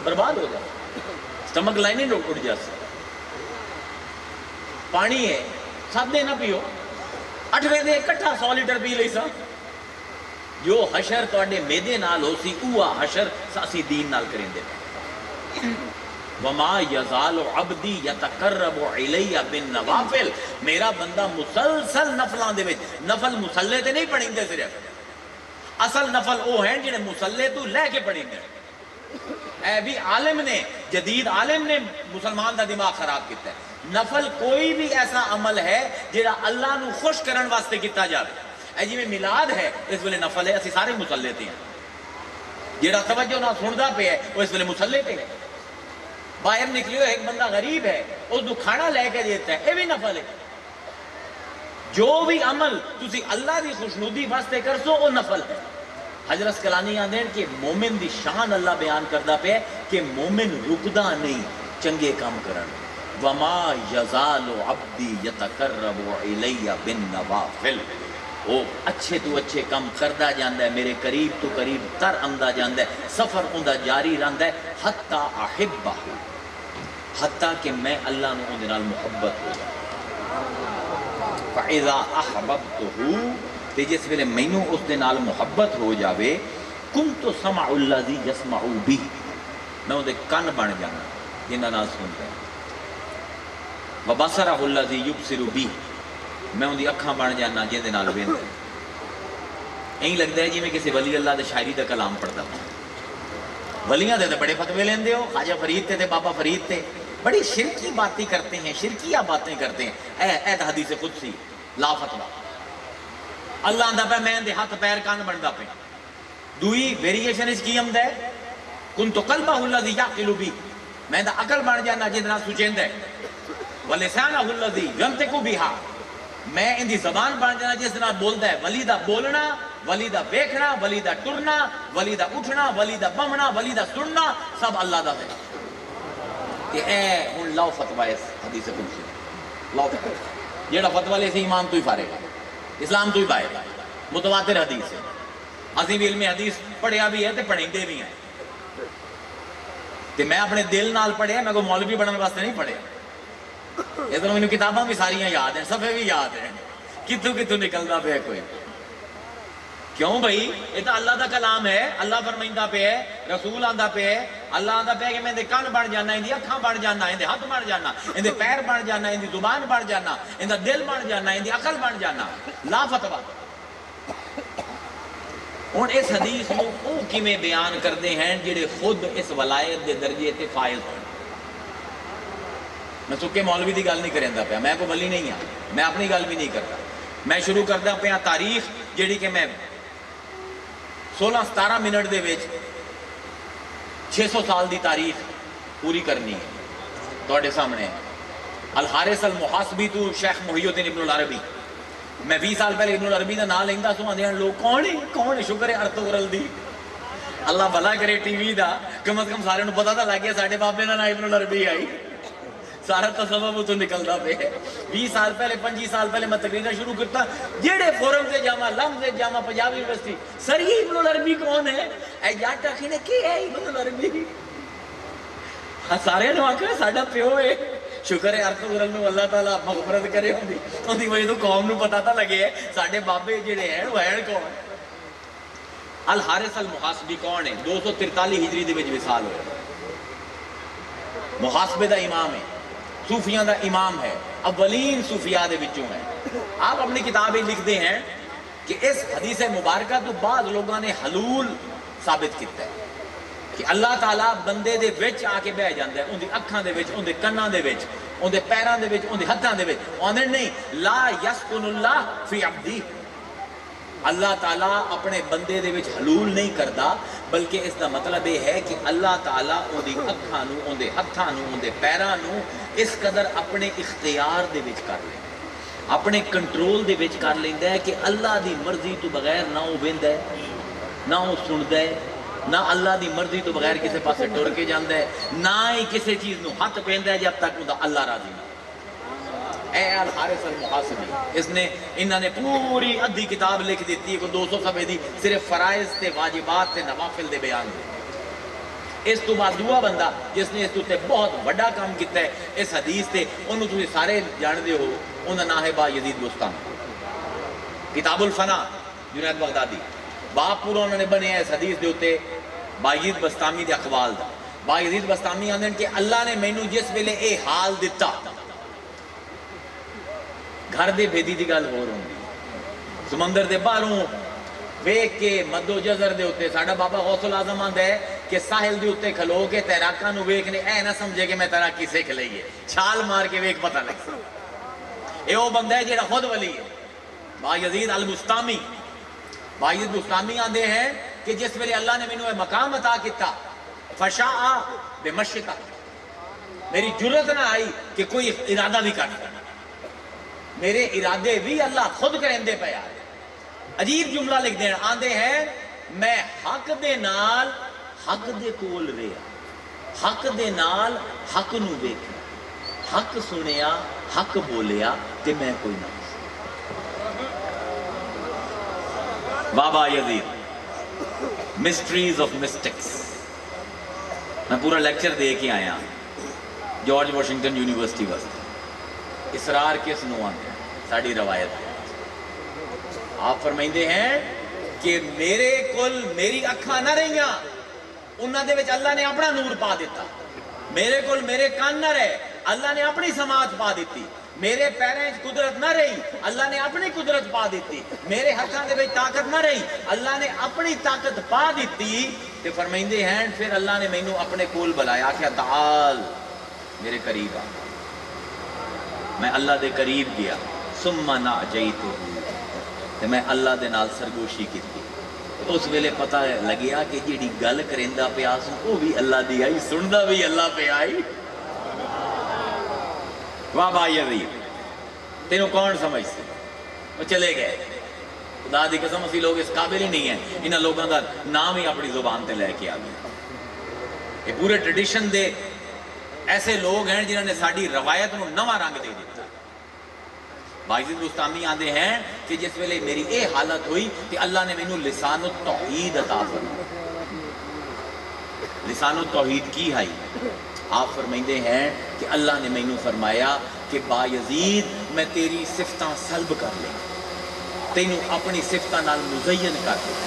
برباد ہو جائے سٹمک لائنیں اٹھ جاتی پانی ہے 7 دن نہ پیو 8ویں دن اکٹھا 100 لیٹر پی لئی سا جو حشر تواڈے میدے نال ہو سی اوہ حشر اسی دین نال کریں دے وما یزال عبدی یتقرب الی بالنوافل میرا بندہ مسلسل نفلان دے وچ نفل مسلے تے نہیں پڑھیں دے صرف اصل نفل وہ ہیں جنہیں مسلے تو لے کے پڑھیں دے اے بھی عالم نے جدید عالم نے مسلمان دا دماغ خراب کیتا ہے نفل کوئی بھی ایسا عمل ہے جڑا اللہ نو خوش کرن واسطے کیتا جاوے اے جی میں میلاد ہے اس ویلے نفل ہے اسی سارے مسلے تے ہیں جڑا توجہ نہ سندا پہ ہے وہ اس ویلے مسلے تے ہے باہر نکلیو ایک بندہ غریب ہے اس کو کھانا لے کے دیتا ہے یہ بھی نفل ہے جو بھی عمل تسی اللہ دی خوشنودی واسطے کرسو وہ نفل ہے حضرت اسقلانی آندے ہیں کہ مومن دی شان اللہ بیان کردا پیا کہ مومن رکدا نہیں چنگے کام کرن. وما یزال عبدی یتقرب الی بالنوافل، وہ اچھے تو اچھے کام کردا جاندا ہے، میرے قریب تو قریب تر آندا جاندا ہے، سفر اوندا جاری رہندا ہے، حتی احبہ، حتیٰ کہ میں اللہ نے اون دے نال محبت ہو جاؤں. فَإِذَا أَحْبَبْتُهُ، تے جس ویلے مینوں اس دے نال محبت ہو جاوے، كُنْتُ سَمْعُ الَّذِي يَسْمَعُ بِهِ، میں اون دے کن بن جانا جنہاں نال سندا ہے. وَبَصَرَهُ الَّذِي يُبْصِرُ بِهِ، میں اون دی اکھاں بن جانا جن دے نال ویندا ہے. این لگدا ہے جویں کسی ولی اللہ دے شاعری دا کلام پڑھدا ہوں. ولیاں دے بڑے فتوے لیندے ہو، خواجہ فرید تے بابا فرید تے بڑی شرکی باتیں کرتے ہیں، شرکیہ باتیں کرتے ہیں. اے حدیث قدسی لا فتوا. اللہ آندا پہ میں دے ہاتھ پیر کان بندا پہ. دوئی ویریشن اس کی آمدا ہے کنت قلبہ الذی یعقل بی، میں دا عقل بن جانا جس طرح سوچیندا ہے. ولسانہ الذی ینطق بہا، میں ان دی زبان بن جانا جس طرح بولدا ہے. ولی دا بولنا، ولی دا ویکھنا، ولی دا ٹرنا، ولی دا اٹھنا، ولی دا بمنا، ولی دا سننا سب اللہ دا ہے. کہ اے ہن لو فتوی اس حدیث قدسی لو فتوی، جیڑا فتوی لے سی ایمان تو ہی فارغ ہے، اسلام تو ہی باہر ہے، متواتر حدیث ہے. اسی بھی علم حدیث پڑھیا بھی ہے تے پڑھیندے بھی ہیں. تے میں اپنے دل نال پڑھیا، میں کوئی مولوی بننے واسطے نہیں پڑھیا. ادھر مینوں کتاباں بھی ساریاں یاد ہیں، صفحے بھی یاد ہیں، کتوں کتوں نکلدا پیا کوئی. کیوں بھائی؟ یہ تو اللہ دا کلام ہے. اللہ فرمائندا پہ ہے، رسول آندا پہ ہے. اللہ آندا پہ ہے کہ میں دے کان بن جانا، ان دی اکھاں بن جانا، ان دے ہاتھ بن جانا، ان دے پیر بن جانا، ان دی زبان بن جانا، ان دا دل بن جانا، ان دی عقل بن جانا. لا فتوا. ہن اس حدیث نو او کیویں بیان کردے ہیں جڑے خود اس ولایت دے درجے تے فائز ہون. میں سکے مولوی دی گل نہیں کریندا پیا، میں کوئی ولی نہیں ہاں، میں اپنی گل بھی نہیں کرتا. میں شروع کردا پیا تاریخ جڑی کہ میں 16-17 منٹ دے وچ 600 سال دی تاریخ پوری کرنی ہے تواڈے سامنے. الحارث المحاسبی تو شیخ محی الدین ابن العربی. میں 20 سال پہلے ابن العربی دا نام لیندا سو، آندے لوگ کون ہے شکر ہے ارطغرل دی. اللہ بھلا کرے ٹی وی دا کم از کم سارے نوں پتہ تھا لگ گیا ساڈے بابے دا نام ابن العربی آئی. سارا تصوف تو نکلدا پہ. 20 سال پہلے 25 سال پہلے میں تقریرا شروع کرتا، جیڑے فورم سے جاما لمز سے جاما پنجاب یونیورسٹی سری ابن العربی کون ہے؟ اے جٹ آخی نے کی ہے ابن العربی؟ سارے نو آخر ساڈا پیو ہے. شکر ہے ارطغرل نو اللہ تعالیٰ مغفرت کرے ہوندی، ان دی وجہ تو قوم نو پتہ تھا لگے ہے ساڈے بابے جڑے ہیں وہ ہیں کون. الحارث المحاسبی کون ہے؟ 243 ہجری دے وچ وصال ہوئے. محاسبے دا امام ہے، صوفیاں دا امام ہے، اولین صوفیاء دے وچوں ہے. آپ اپنی کتابیں لکھتے ہیں کہ اس حدیث مبارکہ تو بعض لوگوں نے حلول ثابت کیتا ہے کہ اللہ تعالیٰ بندے دے وچ آ کے بہ جاندا ہے، ان دی اکھاں دے وچ، ان دے کناں دے وچ، ان دے پیراں دے وچ، ان دے ہتھاں دے وچ. آندے نہیں لا یسکن اللہ فی عبدی، اللہ تعالیٰ اپنے بندے دے وچ حلول نہیں کردا، بلکہ اس دا مطلب یہ ہے کہ اللہ تعالیٰ ان دی اکھاں نو، ان دے ہتھاں نو، ان دے پیراں نو اس قدر اپنے اختیار دے وچ کر لیندا ہے، اپنے کنٹرول دے وچ کر لیندا ہے کہ اللہ دی مرضی تو بغیر نہ وہ ویندا ہے، نہ وہ سندا ہے، نہ اللہ دی مرضی تو بغیر کسی پاسے ٹر کے جاندا ہے، نہ ہی کسی چیز نو ہاتھ پیندا ہے جب تک اوندا اللہ راضی نہ. اے الحارث المحاسبی، اس نے انہوں نے پوری ادھی کتاب لکھ دیتی ہے، 200 صفحے دی، صرف فرائض تے واجبات تے نوافل دے بیان دے. اس تو بعد دوسرا بندہ جس نے اس تے بہت بڑا کام کیتا ہے اس حدیث تے، انہوں تسی سارے جاندے ہو، انہاں نام ہے با یزید بستامی. کتاب الفنا جنید بغدادی، باپ پورا انہوں نے بنیا اس حدیث دے اوتے با یزید بستامی دے اقوال دا. با یزید بستامی آندے کہ اللہ نے مینوں جس ویلے اے حال دتا، گھر دے بھیدی دی گل ہو رہی، سمندر دے باہروں ویکھ کے مدو جزر دے اوتے ساڈا بابا غوث العظم آندا ہے کہ ساحل دے اوتے کھلو کے تیراکاں نو ویکھنے اے نہ سمجھے کہ میں تیراکی سیکھ لئی ہے، چھال مار کے ویکھ پتہ لگ سکتا. اے او بندہ ہے جیڑا خود ولی ہے. با یزید البستامی، با یزید بستامی آندے ہیں کہ جس ویلے اللہ نے مینوں اے مقام عطا کیتا، فشاء بمشیتا، میری جرت نہ آئی کہ کوئی ارادہ بھی کر سکتا، میرے ارادے بھی اللہ خود کریں دے پہ آئے. عجیب جملہ لکھ دیں، آندے ہیں میں حق دے نال حق دے کول رہا، حق دے نال حق نو ویکھیا، حق سنیا، حق بولیا تے میں کوئی نہ بابا یزید مسٹریز آف مسٹکس۔ میں پورا لیکچر دے کے آیا جارج واشنگٹن یونیورسٹی واسطے، اسرار کس نو آندے ساڑی روایت ہے۔ آپ فرمائندے ہیں کہ میرے کل میری اکھاں نہ رہیاں، انہاں دے وچ اللہ نے اپنا نور پا دیتا، میرے کل میرے کان نہ رہے، اللہ نے اپنی سماعت پا دیتی، میرے پیریں قدرت نہ رہی، اللہ نے اپنی قدرت پا دیتی، میرے ہتھاں دے وچ طاقت نہ رہی، اللہ نے اپنی طاقت پا دیتی۔ تے فرمائندے ہیں پھر اللہ نے مینوں اپنے کول بلایا، کیا تعال میرے قریب آ۔ میں اللہ دے قریب گیا، ثم ناجیتہ، تے میں اللہ دے نال سرگوشی کیتی۔ اس ویلے پتہ لگیا کہ جیڑی گل کریندا پیا سوں وہ بھی اللہ دی آئی، سندا بھی اللہ پہ آئی۔ واہ با یزید تینوں کون سمجھ سی؟ وہ چلے گئے۔ خدا دی قسم اسی لوگ اس قابل ہی نہیں ہیں انہاں لوگوں دا نام ہی اپنی زبان تے لے کے آ گئے۔ یہ پورے ٹریڈیشن دے ایسے لوگ ہیں جنہوں نے ساڑی روایت نو نواں رنگ دے دیتا۔ باعزید بستامی آندے ہیں کہ جس ویلے میری اے حالت ہوئی کہ اللہ نے مینوں لسان التوحید عطا فرمایا۔ لسان التوحید کی ہے؟ آپ فرمائندے ہیں کہ اللہ نے مینوں فرمایا کہ با یزید میں تیری صفتاں سلب کر لیں، تینوں اپنی صفتاں نال مزین کر دیں۔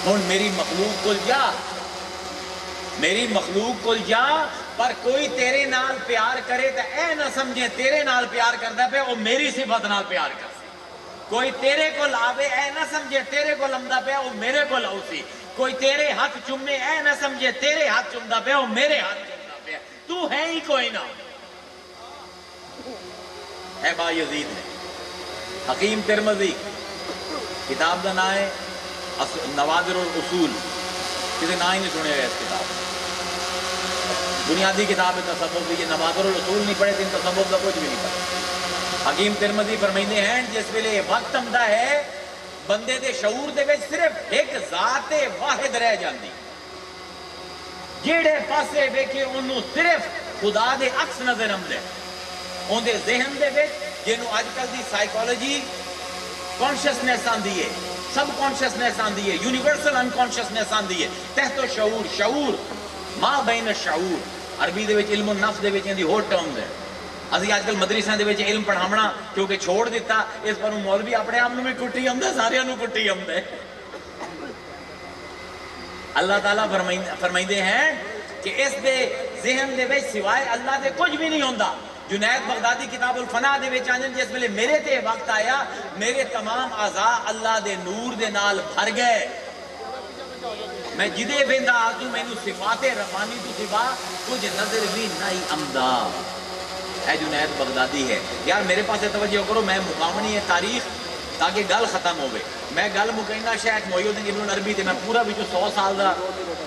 ہن میری مخلوق کل جا، میری مخلوق کل جا، پر کوئی تیرے نال پیار کرے تو اے نہ سمجھے تیرے نال پیار کردا پیا وہ میری صفت نال پیار کر سی۔ کوئی تیرے کول آوے اے نہ سمجھے تیرے کول آمدا پیا وہ میرے کول آؤ سی۔ کوئی تیرے ہاتھ چومے اے نہ سمجھے تیرے ہاتھ چومدا پیا وہ میرے ہاتھ چومدا پیا، تو ہے ہی کوئی نہ ہے۔ با یزید ہے حکیم ترمذی، کتاب دا نام ہے نوادر الاصول، کسی نام ہی نہیں سنے گا اس کتاب، بنیادی کتاب ہے تصوف کی۔ یہ نوادر الاصول نہیں پڑھے تین تصوف کا کچھ بھی نہیں پڑھے۔ حکیم ترمذی فرمائندے ہیں جس ویلے وقت آمدا ہے بندے دے شعور دے وچ صرف ایک ذات واحد رہ جاندی، جیڑے پاسے ویکھے انہوں صرف خدا دے عکس نظر آمدے، ان دے ذہن دے وچ جنوں اج کل دی سائیکالوجی کانشسنس آندی ہے، سب کانشسنس آندی ہے، یونیورسل انکانشسنس آندی ہے، تحت و شعور، شعور ما بین الشعور، عربی دے وچ علم النفس دے وچ اندی ہور ٹرمز ہے۔ اسی آج کل مدرسوں دے وچ علم پڑھاونا کیونکہ چھوڑ دیتا، اس پر مولوی اپنے آپ نوں بھی کٹی آمدا، سارے نوں کٹی آمدا ہے۔ اللہ تعالیٰ فرمائندے ہیں کہ اس دے ذہن دے وچ سوائے اللہ دے کچھ بھی نہیں ہوندا۔ جنید بغدادی کتاب الفنا دے وچ آندے جس ویلے میرے تے وقت آیا میرے تمام اعضاء اللہ دے نور دے نال بھر گئے، میں جدے بیندا آزو مینوں صفات رحمانی تو سوا کچھ نظر بھی نہیں آمدا۔ اے جنید بغدادی ہے یار، میرے پاس توجہ کرو، میں مقامنی ہے تاریخ تاکہ گل ختم ہوئے۔ میں گل مکینہ شیخ محی الدین ابن عربی تے میں پورا بھی جو 100 سال دا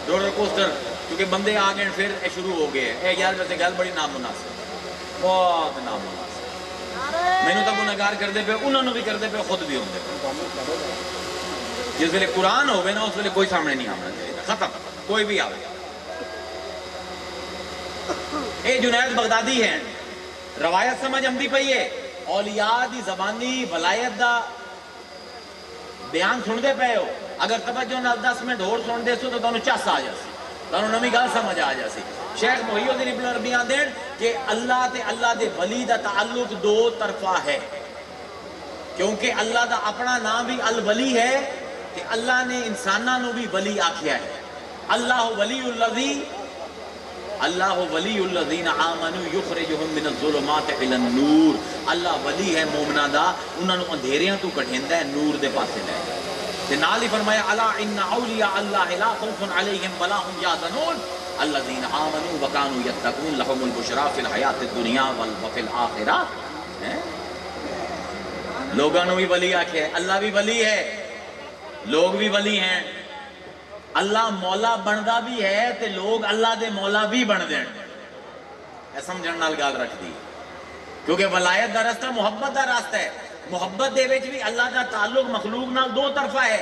رولر کوسٹر کیونکہ بندے آ گئے پھر شروع ہو گئے۔ اے یار ویسے گل بڑی نامناسب، بہت نامناسب، مینوں تو گناہگار کردے پے، انہوں نے بھی کردے پے، خود بھی ہوندے پے۔ جس ویلے قرآن ہوگے نا اس ویلے کوئی سامنے نہیں آنا چاہیے، ختم، کوئی بھی آئے۔ اے جنید بغدادی ہیں، روایت سمجھ آمدی پئی ہے، اولیاء دی زبانی ولایت دا بیان سن دے پے ہو، اگر توجہ نال 10 منٹ اور سن دے سو تو تانوں چس آ جاسی، تانوں نویں گل سمجھ آ جاسی۔ شیخ محی الدین ابن عربی آندے کہ اللہ تے اللہ دے ولی دا تعلق دو طرفہ ہے، کیونکہ اللہ دا اپنا نام بھی الولی ہے کہ اللہ نے انساناں نو بھی ولی آکھیا ہے۔ اللہ ولی الذین آمنوا یخرجہم من الظلمات الی النور، اللہ ولی ہے مومناں دا، انہاں نو اندھیریاں تو کڈھیندا ہے نور دے پاسے لے جائے۔ تے نال ہی فرمایا الا ان اولیاء اللہ لا خوف علیہم ولا هم یحزنون الذین آمنوا وکانوا یتقون لهم البشری فی الحیاۃ الدنیا وفی الآخرہ۔ لوگاں نو بھی ولی آکھے، اللہ بھی ولی ہے، لوگ بھی ولی ہیں، اللہ مولا بندا بھی ہے تے لوگ اللہ دے مولا بھی بن دین۔ اے سمجھن نال گل رکھ دی، کیونکہ ولایت دا راستہ محبت دا راستہ ہے، محبت دے وچ بھی اللہ دا تعلق مخلوق نال دو طرفہ ہے،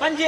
5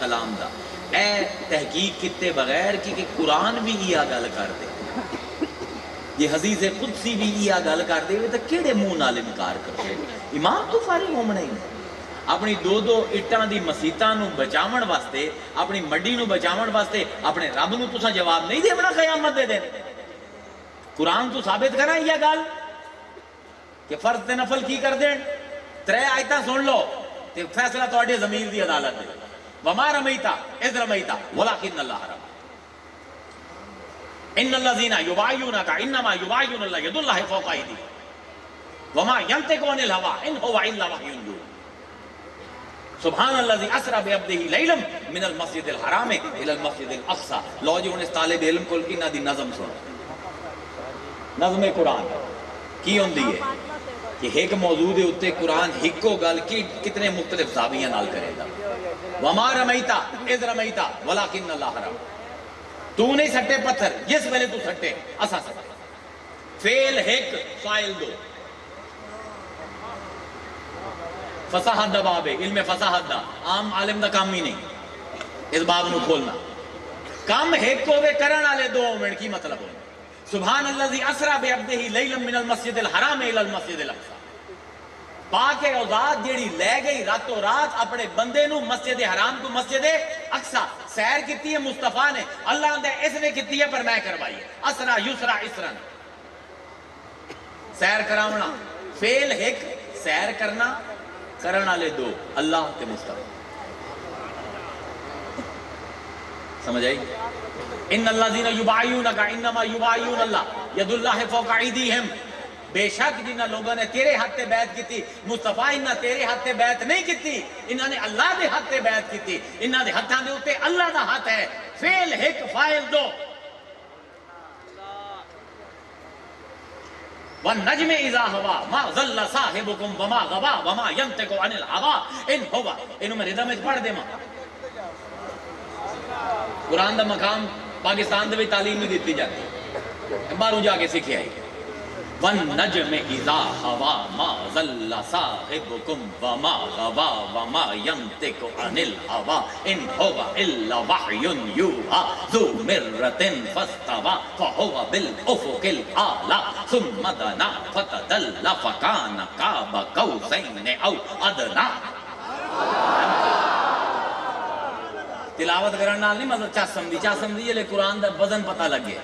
کلام دا، اے تحقیق کتے بغیر کہ قرآن بھی یہ گل کر دے، یہ حدیث قدسی بھی یہ گل کر دے تو کیڑے منہ نال انکار کرتے؟ امام تو فارغ ہومنے ہی اپنی دو اٹاں دی مسیتاں نو بچاون واسطے، اپنی مڈی نو بچاون واسطے اپنے رب نو تساں جواب نہیں دینا قیامت دے دن؟ قرآن تو ثابت کرا یہ گل کہ فرض تے نفل کی کر دین؟ 3 آیتاں سن لو تے فیصلہ تہاڈے ضمیر دی عدالت دے، وما رمیتا اذ رمیتا ولکن اللہ رمی، ان الذین یبایعونک انما یبایعون اللہ ید اللہ فوق ایدیہم وما ینطق عن الہوی ان هو الا وحی یوحی، سبحان الذی اسری بعبدہ لیلا من المسجد الحرام الی المسجد الاقصی۔ لو جی ہن اس طالب علم کو انہاں دی نظم سنو، نظم قرآن کی ہوندی ہے کہ ایک موضوع دے اتے قرآن ہکو گل کی کتنے مختلف زاویہ نال کرے گا۔ وما رمیتا اذ رمیتا ولکن اللہ رمی، تو نہیں سٹے پتھر جس ویلے تو سٹے اسا سٹے، فعل ایک فاعل دو، فصاحت دا باب ہے، علم فصاحت دا عام عالم دا کام ہی نہیں اس باب نو کھولنا، کام ایک ہوئے کرن والے دو ہوئے کی مطلب ہوئے؟ سبحان الذی اسری بعبدہ لیلا من المسجد الحرام الی المسجد الاقصی، پاک ہے او ذات جیڑی لے گئی راتوں رات اپنے بندے نو مسجد حرام کو مسجد اقصی، سیر کیتی ہے مصطفیٰ نے، اللہ نے اس نے کیتی ہے پر میں کروائی ہے، اسرا یسرا اسرن، سیر کراونا، فعل ایک، سیر کرنا کرن والے دو، اللہ تے مصطفیٰ، سمجھ آئی؟ ان الذین یبایعونک انما یبایعون اللہ ید اللہ فوق ایدیہم، بے شک جنہ لوگوں نے تیرے ہاتھ تے بیعت کیتی، مصطفیٰ انہاں تیرے ہاتھ تے بیعت نہیں کیتی، انہاں نے اللہ دے ہاتھ تے بیعت کیتی، انہاں دے ہاتھاں دے اوتے اللہ دا ہاتھ ہے، فعل ایک فاعل دو، والنجم اذا ہوا ما ضل صاحبکم وما غوا وما ینطق عن الہوی ان ہوا، انہوں میں ردم پڑھ دے ماں قرآن دا مقام پاکستان دے بھی تعلیم نہیں دیتی جاتی، باہروں جا کے سیکھے آئی، والنجم اذا ہوا ما ضل صاحبکم وما غوا وما ینطق عن الہوی ان هو الا وحی یوحی ذو مرۃ فاستوی فهو بالافق الاعلی ثم دنا فتدلی فکان قاب قوسین او ادنی۔ تلاوت کرن نال نہیں مطلب چا سمجھی جلے قرآن دا وزن پتہ لگے،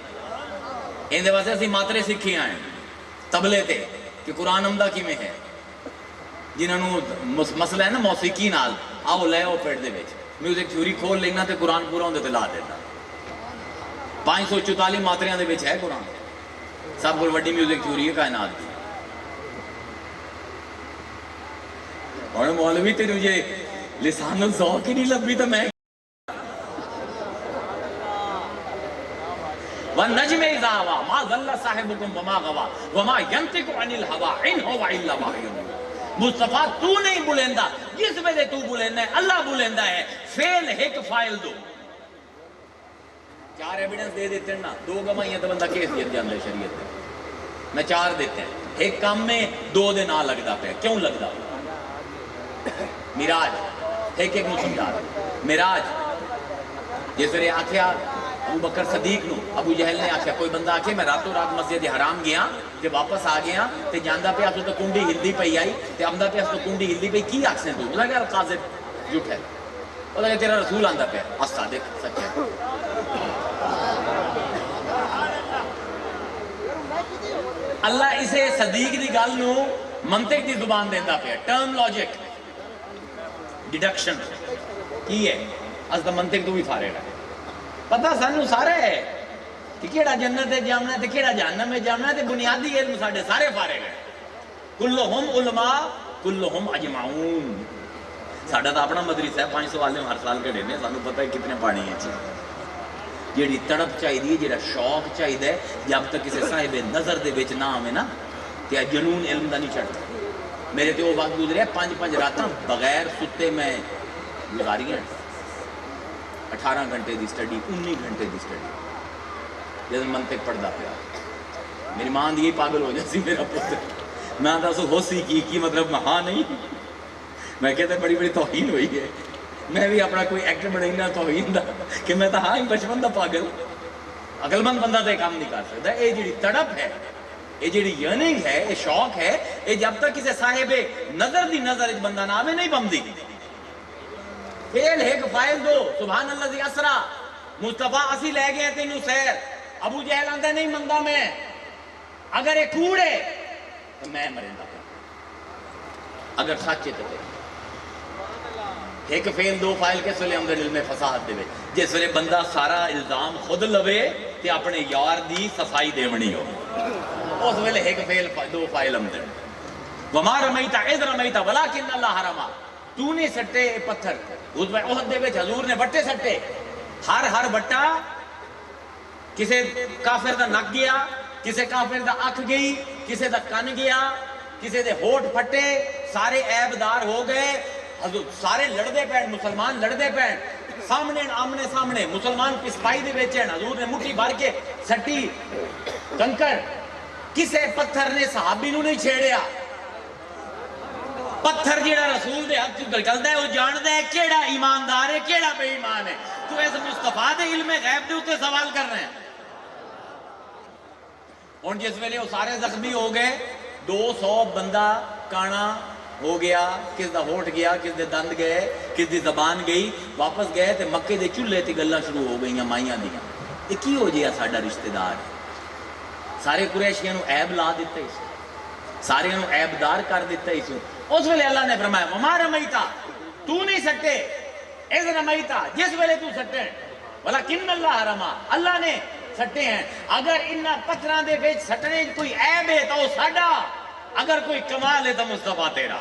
اندے واسطے اسی ماترے سکھی آئے تبلے تے کہ قرآن عمدہ کی میں ہے، جنہوں مسئلہ ہے نا موسیقی نال آؤ لے آؤ پیٹ دے بیچ میوزک تھیوری کھول لینا تے قرآن پورا ہوندے تے لا دینا، 544 ماتریاں دے بیچ ہے قرآن، سب کو وڈی میوزک تھیوری ہے کائنات دی۔ اور مولوی تے تجھے لسان الذوق ہی نہیں لبھی تو میں والنجم اذا ہوا ما ضل صاحبکم وما غوا وما ینطق عن الہوی ان هو الا وحی یوحی، مصطفیٰ تو نہیں بلندہ، جس ویلے تو بلندہ ہے اللہ بلندہ ہے، فعل ایک فاعل دو، 4 ایویڈنس دے دیتے ہیں نا، 2 گواہیاں تو بندہ کیس دیت جاندے شریعت میں، میں 4 دیتے ہیں، ایک کام میں 2 دے نہ لگدا پہ، کیوں لگدا؟ میراج ایک نو سمجھا رہا، میراج جس طرح آکھیا ابو بکر صدیق نو، ابو جہل نے آکھیا کوئی بندہ آکھے میں راتوں رات مسجد حرام گیا تے واپس آ گیا تے جاندا پیا تو کنڈی ہلدی پئی آئی تے آمدا پیا تو کنڈی ہلدی پئی کی آکھسیں تو بولا کہ قاذب جھوٹ ہے، بولا کہ تیرا رسول آندا پیا الصادق سچ ہے۔ اللہ اسے صدیق دی گل نو منطق دی زبان دیندا پیا، ٹرم لاجک ڈیڈکشن کی ہے، اس دا منطق تو بھی فارغ ہے، پتہ سانو سارے ہے کہ کیڑا جنت ہے جامنا ہے تے کیڑا جہنم ہے جامنا ہے تے بنیادی علم ساڈے سارے فارغ ہے، کلہم علماء کلہم اجمعون، ساڈا تا اپنا مدرسہ ہے 500 عالم ہر سال کھڑے نے، سانو پتہ ہے کتنے پانی ہیں، جیڑی تڑپ چاہیے جیڑا شوق چاہیے جب تک کسی صاحب نظر دے وچ نہ آوے نا تے جنون علم دا نہیں چڑھتا۔ میرے تے وہ وقت گزرے 5 راتاں بغیر ستے میں گزاری ہیں، 18 گھنٹے دی سٹڈی 19 گھنٹے دی سٹڈی، جب منطق پڑھدا پیا میری ماں دی پاگل ہو جاسی میرا پتر، میں دس ہو سی کی مطلب ہاں نہیں میں کہتے بڑی بڑی توہین ہوئی ہے، میں بھی اپنا کوئی ایکٹر بنائینا توہین دا کہ میں تو ہاں ہی بچپن دا پاگل، عقل مند بندہ تو یہ کام نہیں کر سکتا. یہ جڑی تڑپ ہے، یہ جڑی یرننگ ہے، یہ شوق ہے، یہ جب تک کسی صاحب نظر دی نظر بندہ نہ آوے نہیں بمدی. فعل ایک فائل دو، سبحان اللہ دی اسرا، مصطفیٰ اسی لے گئے تینوں سیر. ابو جہل آندہ نہیں مندہ میں، اگر یہ کوڑے تو میں مرندہ پہ، اگر سچے تو دے. ایک فعل دو فائل کس ویلے اندر علم فساد دے، جس ویلے بندہ سارا الزام خود لوے تے اپنے یار دی صفائی دیونی ہو، اس ویلے ایک فعل دو فائل اندر. وما رمیتا اذ رمیتا ولکن اللہ رما، تو نے سٹے پتھر غزوہ احد دے وچ حضور نے بٹے سٹے، ہر بٹا کسے کافر دا نک گیا، کسے کافر دا اکھ گئی، کسے دا کن گیا، کسے دے ہوٹ پھٹے، سارے عیب دار ہو گئے. حضور سارے لڑدے پین، مسلمان لڑدے پین، سامنے آمنے سامنے، مسلمان پسپائی دے بیچین. حضور نے مٹھی بھر کے سٹی کنکر، کسے پتھر نے صحابی نو نہیں چھیڑیا. پتھر جیڑا رسول دے ہاتھ نکلدا ہے وہ جاندا ہے کیڑا ایماندار ہے کیڑا بے ایمان ہے. تو اس مصطفیٰ دے علم غیب دے اوتے سوال کر رہے ہیں. ہن جس ویلے وہ سارے زخمی ہو گئے، 200 بندہ کانا ہو گیا، کس دا ہوٹ گیا، کس دے دند گئے، کس دی زبان گئی، واپس گئے تے مکے دے چولہے تے گلاں شروع ہو گئیاں مائیاں دیاں. یہ کی ہو جیا ساڈا رشتہ دار؟ سارے قریشیاں نو عیب لا دیتا اس، سارے نو عیب دار کر دیتا اس. اس ویلے اللہ نے فرمایا وما رمیتا، تو نہیں سٹے، اذ رمیتا، جس ویلے تو سٹے، ولکن اللہ رما، اللہ نے سٹے ہیں. اگر انہاں پتھراں دے وچ سٹنے کوئی عیب ہے تو ساڈا، اگر کوئی کمال ہے تو مصطفیٰ تیرا.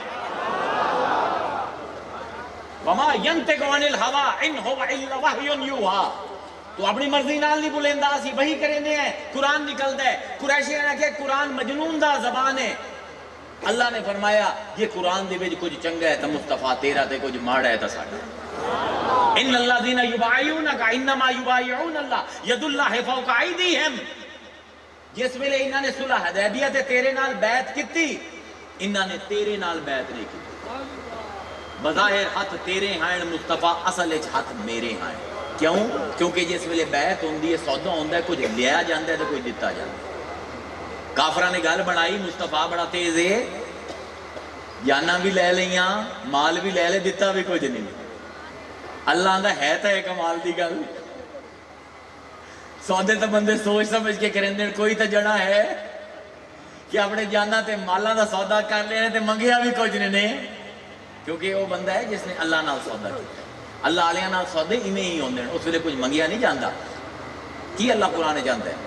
وما ينطق عن الهوى ان هو الا وحی یوحى، تو اپنی مرضی نال نہیں بولیندا، اسی وحی کریندے ہیں، قرآن نکلدا ہے. قریشیاں نے کہا قرآن مجنون دا زبان ہے. اللہ نے فرمایا یہ قرآن دے وچ کچھ چنگا ہے تو مصطفیٰ تیرا تے کچھ ماڑا ہے تو ساڈا. ان الذين يبايعونك انما يبايعون الله يد الله فوق ايديهم. جس ویلے انہاں نے صلح حدیبیہ تے تیرے نال بیعت کیتی، انہاں نے تیرے نال بیعت نہیں کی. بظاہر ہاتھ تیرے ہیں مصطفیٰ، اصل وچ ہاتھ میرے ہیں. کیوں؟ کیونکہ جس ویلے بیعت ہوندی ہے، سودا ہوندا ہے، کچھ لیا جاندا ہے تو کچھ دتا جاندا ہے. کافراں نے گل بنائی مصطفیٰ بڑا تیز ہے، جانا بھی لے لیاں، مال بھی لے لے، دتا بھی کچھ نہیں. اللہ آندا ہے تو ایک کمال دی گل، سودے تو بندے سوچ سمجھ کے کریں دیں. کوئی تو جڑا ہے کہ اپنے جانا تے مالا دا سودا کر لے تے منگیا بھی کچھ نہیں، کیونکہ وہ بندہ ہے جس نے اللہ نال سودا کیا. اللہ علیہ نال سودے ایویں ہی ہوندے، اس ویلے کچھ منگیا نہیں جاندا. کی اللہ قرآن جاندا ہے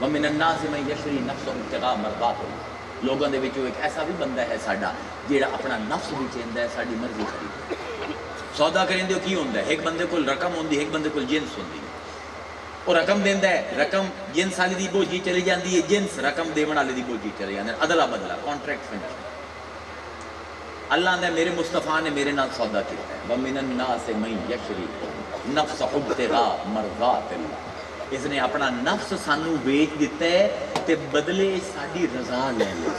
وَمِنَ النَّاسِ مَن يَشْرِي نَفْسَهُ ابْتِغَاءَ مَرْضَاتِ اللَّهِ. لوگوں دے وچوں ایک ایسا بھی بندہ ہے ساڈا جیڑا اپنا نفس بھی چاہندا ہے ساڈی مرضی خرید. سودا کریندے کی ہوندا ہے، ایک بندے کول رقم ہوندی ہے، ایک بندے کول جنس ہوندی ہے. وہ رقم دیندا ہے، رقم جنس والی دی بوجھی چلی جاندی ہے، جنس رقم دیون والے دی بوجھی چلی جاندی ہے. ادلا بدلا کانٹریکٹ فنش. اللہ نے میرے مصطفیٰ نے میرے نال سودا کیتا ہے. وَمِنَ النَّاسِ مَن يَشْرِي نَفْسَهُ ابْتِغَاءَ مَرْضَاتِ اللَّهِ. اس نے اپنا نفس سانو بیچ دیتا ہے تے بدلے ساڈی رضا لے لے.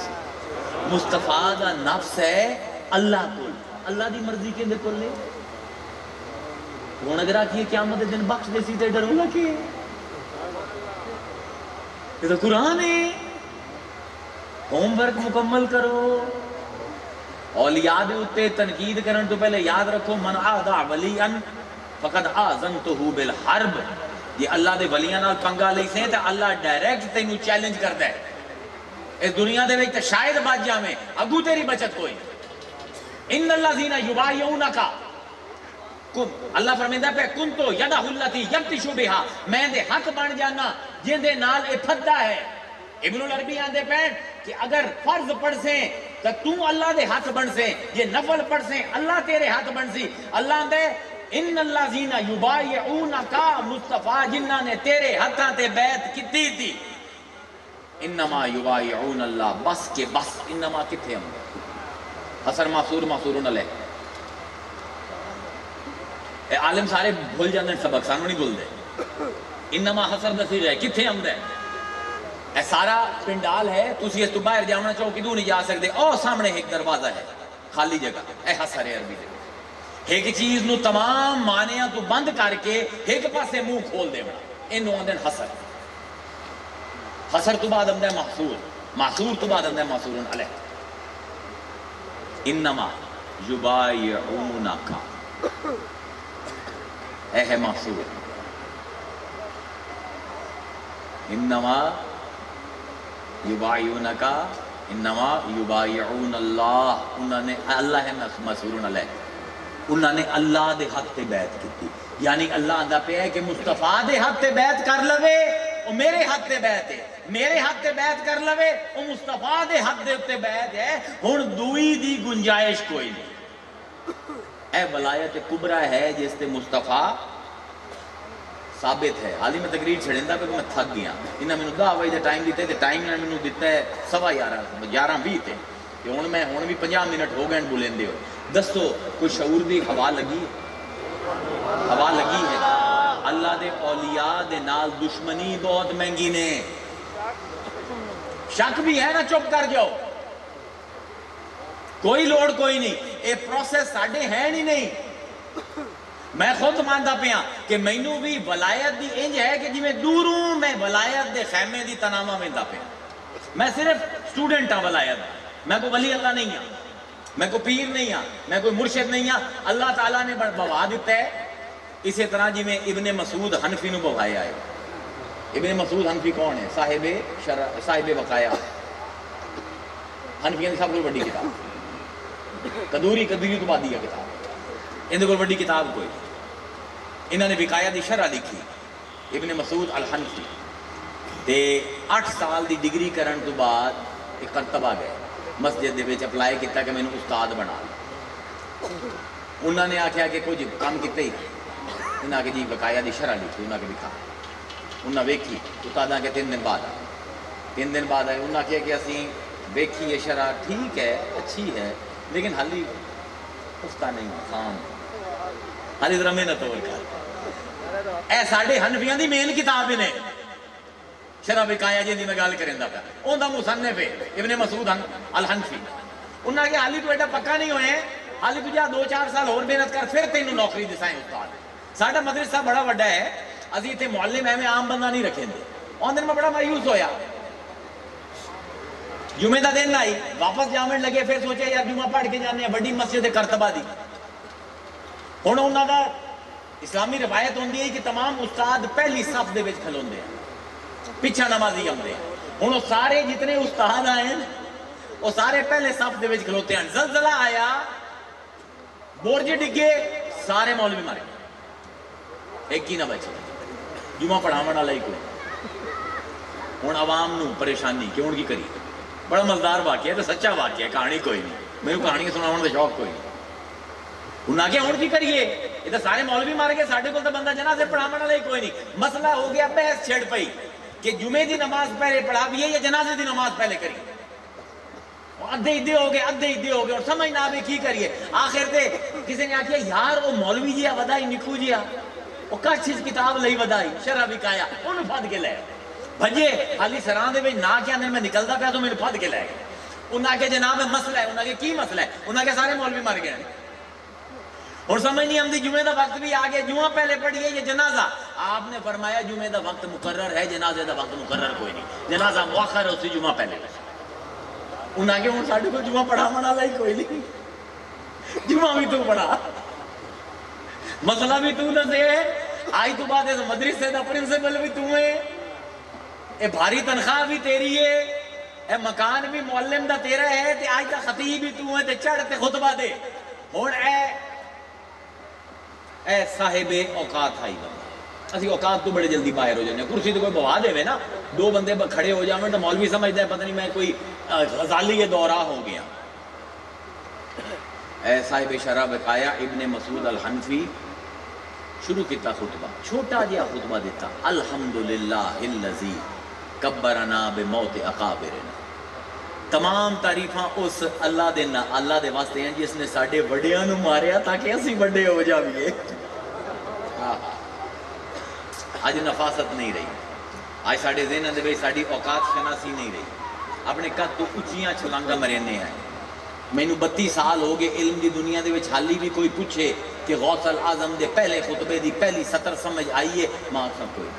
مصطفیٰ دا نفس ہے اللہ کول، اللہ دی مرضی کے کول لے. ہن اگر آکھیے قیامت دے دن بخش دے سی تے ڈرو نا کی، یہ تو قرآن ہے. ہوم ورک مکمل کرو. اولیاء دے اتے تنقید کرن تو پہلے یاد رکھو من عادى وليا فقد آذنته بالحرب. یہ اللہ دے ولیاں نال پنگا لئی سے تے اللہ ڈائریکٹ تینوں چیلنج کردا ہے. اس دنیا دے وچ شاید بچ جاویں، اگوں تیری بچت کوئی. ان الذين يبايعونك، اللہ فرمیندا پہ کن تو یدہ التی یبتش بہا، میں دے حق بن جانا جن دے نال اے پھدا ہے. ابن العربی آندے پہ کہ اگر فرض پڑھ سیں تو تو اللہ دے ہاتھ بن سے، یہ نفل پڑھ سیں اللہ تیرے ہاتھ بن سی. اللہ آندے ان الذین یبایعونک، مصطفیٰ جنہاں نے تیرے ہاتھاں تے بیعت کیتی تھی. انما یبایعون اللہ، بس کے بس. انما کتھے ہم اثر معصور معصورن علیہ. اے عالم سارے بھول جاندے سبق، سانو نہیں بھولدے. انما حسر دسی رہے کتھے ہم دے. اے سارا پنڈال ہے، تسی اس تو باہر جانا چاہو کدوں نہیں جا سکتے. او سامنے ایک دروازہ ہے، خالی جگہ اے حسر ہے عربی دے ایک چیز نو تمام معنیاں تو بند کر کے ایک پاسے منہ کھول دے بنا انہوں آندھن حسر حسر تو بعد آمدہ محصور محصور تو بعد آمدہ محصورن علیہ انما یبایعونکا اے ہے محصور انما یبایعونکا انما یبایعون اللہ انہوں نے اللہ ہے محصورن علیہ انہوں نے اللہ دے حق تے بیعت کی یعنی اللہ اندہ پہ ہے کہ مصطفیٰ دے حق تے بیعت کر لوے وہ میرے حق تے بیعت ہے میرے حق تے بیعت کر لوے وہ مصطفیٰ دے حق دے تے بیعت ہے ہن دوئی دی گنجائش کوئی نہیں اے ولایت کبرا ہے جس تے مصطفیٰ ثابت ہے حالی میں تقریر چھڑیں دا کہ میں تھک گیا انہاں میں 10 بجے دے ٹائم دیتے تے ٹائم نے میں دیتا ہے 11:20 تے کہ ہن بھی 50 منٹ ہو گئے بولندے ہو دستو کوئی شعور دی ہوا لگی ہے اللہ دے اولیاء دے نال دشمنی بہت مہنگی نے شک بھی ہے نا چپ کر جاؤ کوئی لوڑ کوئی نہیں اے پروسیس ساڑھے ہیں نہیں میں خود مانتا پیا کہ مینوں بھی ولایت دی انج ہے کہ جی میں دوروں میں ولایت دے خیمے دی تنامہ میں دا پیا میں صرف سٹوڈنٹ ہاں ولایت میں کوئی ولی اللہ نہیں ہاں میں کوئی پیر نہیں ہاں میں کوئی مرشد نہیں ہاں اللہ تعالیٰ نے بوا دیتا ہے اسی طرح جی میں ابن مسعود حنفی نو بوایا ہے ابن مسعود حنفی کون ہے صاحب وقایا حنفیاں سب کو بڑی کتاب قدوری تو بعد دیا کتاب اندھے کو بڑی کتاب کوئی انہوں نے وقایا دی شرح لکھی ابن مسعود الحنفی تے 8 سال دی ڈگری کرن تو بعد ایک کرتبہ گئے مسجد دے وچ اپلائی کیتا کہ میں نے استاد بنا انہوں نے آکھیا کہ کچھ کام کیتے ہی انہوں نے جی وقایا دی شرح لکھی انہوں نے لکھا انہوں نے ویکھی استاد آکے 3 دن بعد آئے انہوں نے کہا کہ اسی ویکھی یہ شرح ٹھیک ہے اچھی ہے لیکن حالی پختہ نہیں خام حالی ذرا محنت اور کر اے ساڑھے حنفیاں دی مین کتاب نے شرح وقایا جی میں گال کریں دا پہ اون دا مصنف ہے ابن مسعود الحنفی انہوں نے کہا حالی تو ایڈا پکا نہیں ہوئے حالی تو جا 2-4 سال اور محنت کر پھر تینوں نوکری دسائیں استاد ساڑھا مدرسہ بڑا وڈا ہے ازی تے معلم ہے میں عام بندہ نہیں رکھیں دے اون دن میں بڑا مایوس ہویا جمعہ دا دن آئی واپس جامن لگے پھر سوچے یار جمعہ پڑھ کے جانے ہیں بڑی مسجد کرتبہ دی ہن انہاں دا اسلامی روایت ہوندی ہے کہ تمام استاد پہلی صف دے وچ کھلوندے ہیں پیچھا نمازی آمدے ہیں ہن وہ سارے جتنے استاد آئے ہیں وہ سارے پہلے صف دے وچ کھلوتے ہیں زلزلہ آیا برج ڈگے سارے مولوی مارے ایک ہی نہ بچے جمعہ پڑھاون والا ہی کوئی ہن عوام نو پریشانی کیوں کی کری بڑا مزدار واقعہ ہے تو سچا واقعہ ہے کہانی کوئی نہیں میرے کہانی سناؤن کا شوق کوئی نہیں انہوں نے کہا ہوں کی کریے یہ تو سارے مولوی مار گئے ساڑھے کو تو بندہ جنازے پڑھاون والا ہی کوئی نہیں مسئلہ ہو گیا بحث چھڑ پئی کہ جمعے دی نماز پہلے پڑھا بھی ہے یا جنازے دی نماز پہلے کریے ادھے ہو گئے اور سمجھ نہ آوے کی کریے آخر تے کسی نے آکھیا یار وہ مولوی جی ودائی نکو جی وہ کچھ چیز کتاب لئی ودائی شرح وقایا انہوں پھد کے لے بھجے حالی سران دے نہ کیا میں نکلتا پیا تو میرے پھد کے لے گئے انہوں نے کہا جناب مسئلہ ہے انہوں نے کہا کی مسئلہ ہے انہوں نے کہا سارے مولوی مر گئے اور سمجھ نہیں آمدی جمعہ دا وقت بھی آگے جمعہ پہلے پڑھیے یہ جنازہ آپ نے فرمایا جمعہ دا وقت مقرر ہے جنازے دا وقت مقرر کوئی نہیں جنازہ مؤخر ہے اسی جمعہ پہلے انہوں نے کہا ساڑھے کو جمعہ پڑھا منا لائی کوئی نہیں جمعہ بھی تو پڑھا مسئلہ بھی تو نہ سے آئی تو بات ہے مدرسے دا پرنسپل بھی تو ہے اے بھاری تنخواہ بھی تیری ہے اے مکان بھی معلم دا تیرا ہے تے آج تا خطیب بھی تو ہے تے چڑھ تے خطبہ دے ہون اے صاحب اوقات آئی بندہ اسی اوقات تو بڑے جلدی باہر ہو جانے کرسی تو کوئی بوا دے وے نا 2 بندے کھڑے ہو جاؤں تو مولوی سمجھتا ہے پتہ نہیں میں کوئی غزالی دورہ ہو گیا اے صاحب شرح وقایا ابن مسعود الحنفی شروع کیتا خطبہ چھوٹا جیا خطبہ دیتا الحمدللہ الذی کبرنا بموت اقابرنا تمام تعریفاں اس اللہ دے واسطے ہیں جس نے ساڑھے بڑیاں نو ماریا تاکہ اسی بڑے ہو جاویے آج نفاست نہیں رہی آج ساڑھے ذہن دے بھئی ساڑھی اوقات شناسی نہیں رہی اپنے قد تو اچھیاں چھلانگا مرینے ہیں مینوں 32 سال ہو گئے علم دی دنیا دے وچ حالی بھی کوئی پوچھے کہ غوث الاعظم دے پہلے خطبے دی پہلی سطر سمجھ آئیے، ماں سب کوئی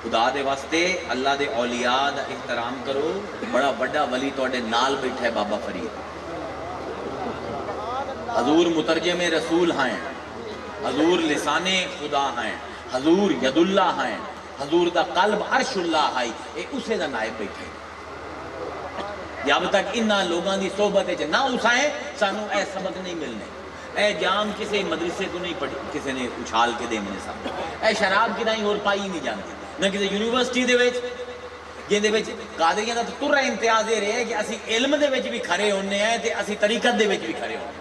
خدا دے واسطے اللہ دے اولیاء دا احترام کرو. بڑا بڑا ولی تواڈے نال بیٹھا ہے بابا فرید. حضور مترجم رسول ہیں، حضور لسان خدا ہیں، حضور ید اللہ ہیں، حضور دا قلب عرش اللہ ہے، اے اسے دا نائب بیٹھے. جب تک انہاں لوگاں دی صحبت نہ اسائیں سانو اے سبق نہیں ملنے. اے جام کسی مدرسے تو نہیں پڑھی کسی نے اچھال کے دے منے سامنے. اے شراب کی نہیں اور پائی نہیں جانتی نہ کسی یونیورسٹی دے وچ جن دے وچ قادریاں دا ترا امتیاز یہ رہے کہ اسی علم دے وچ بھی کھڑے ہونے ہیں تے اسی طریقت دے وچ بھی کھڑے ہونے.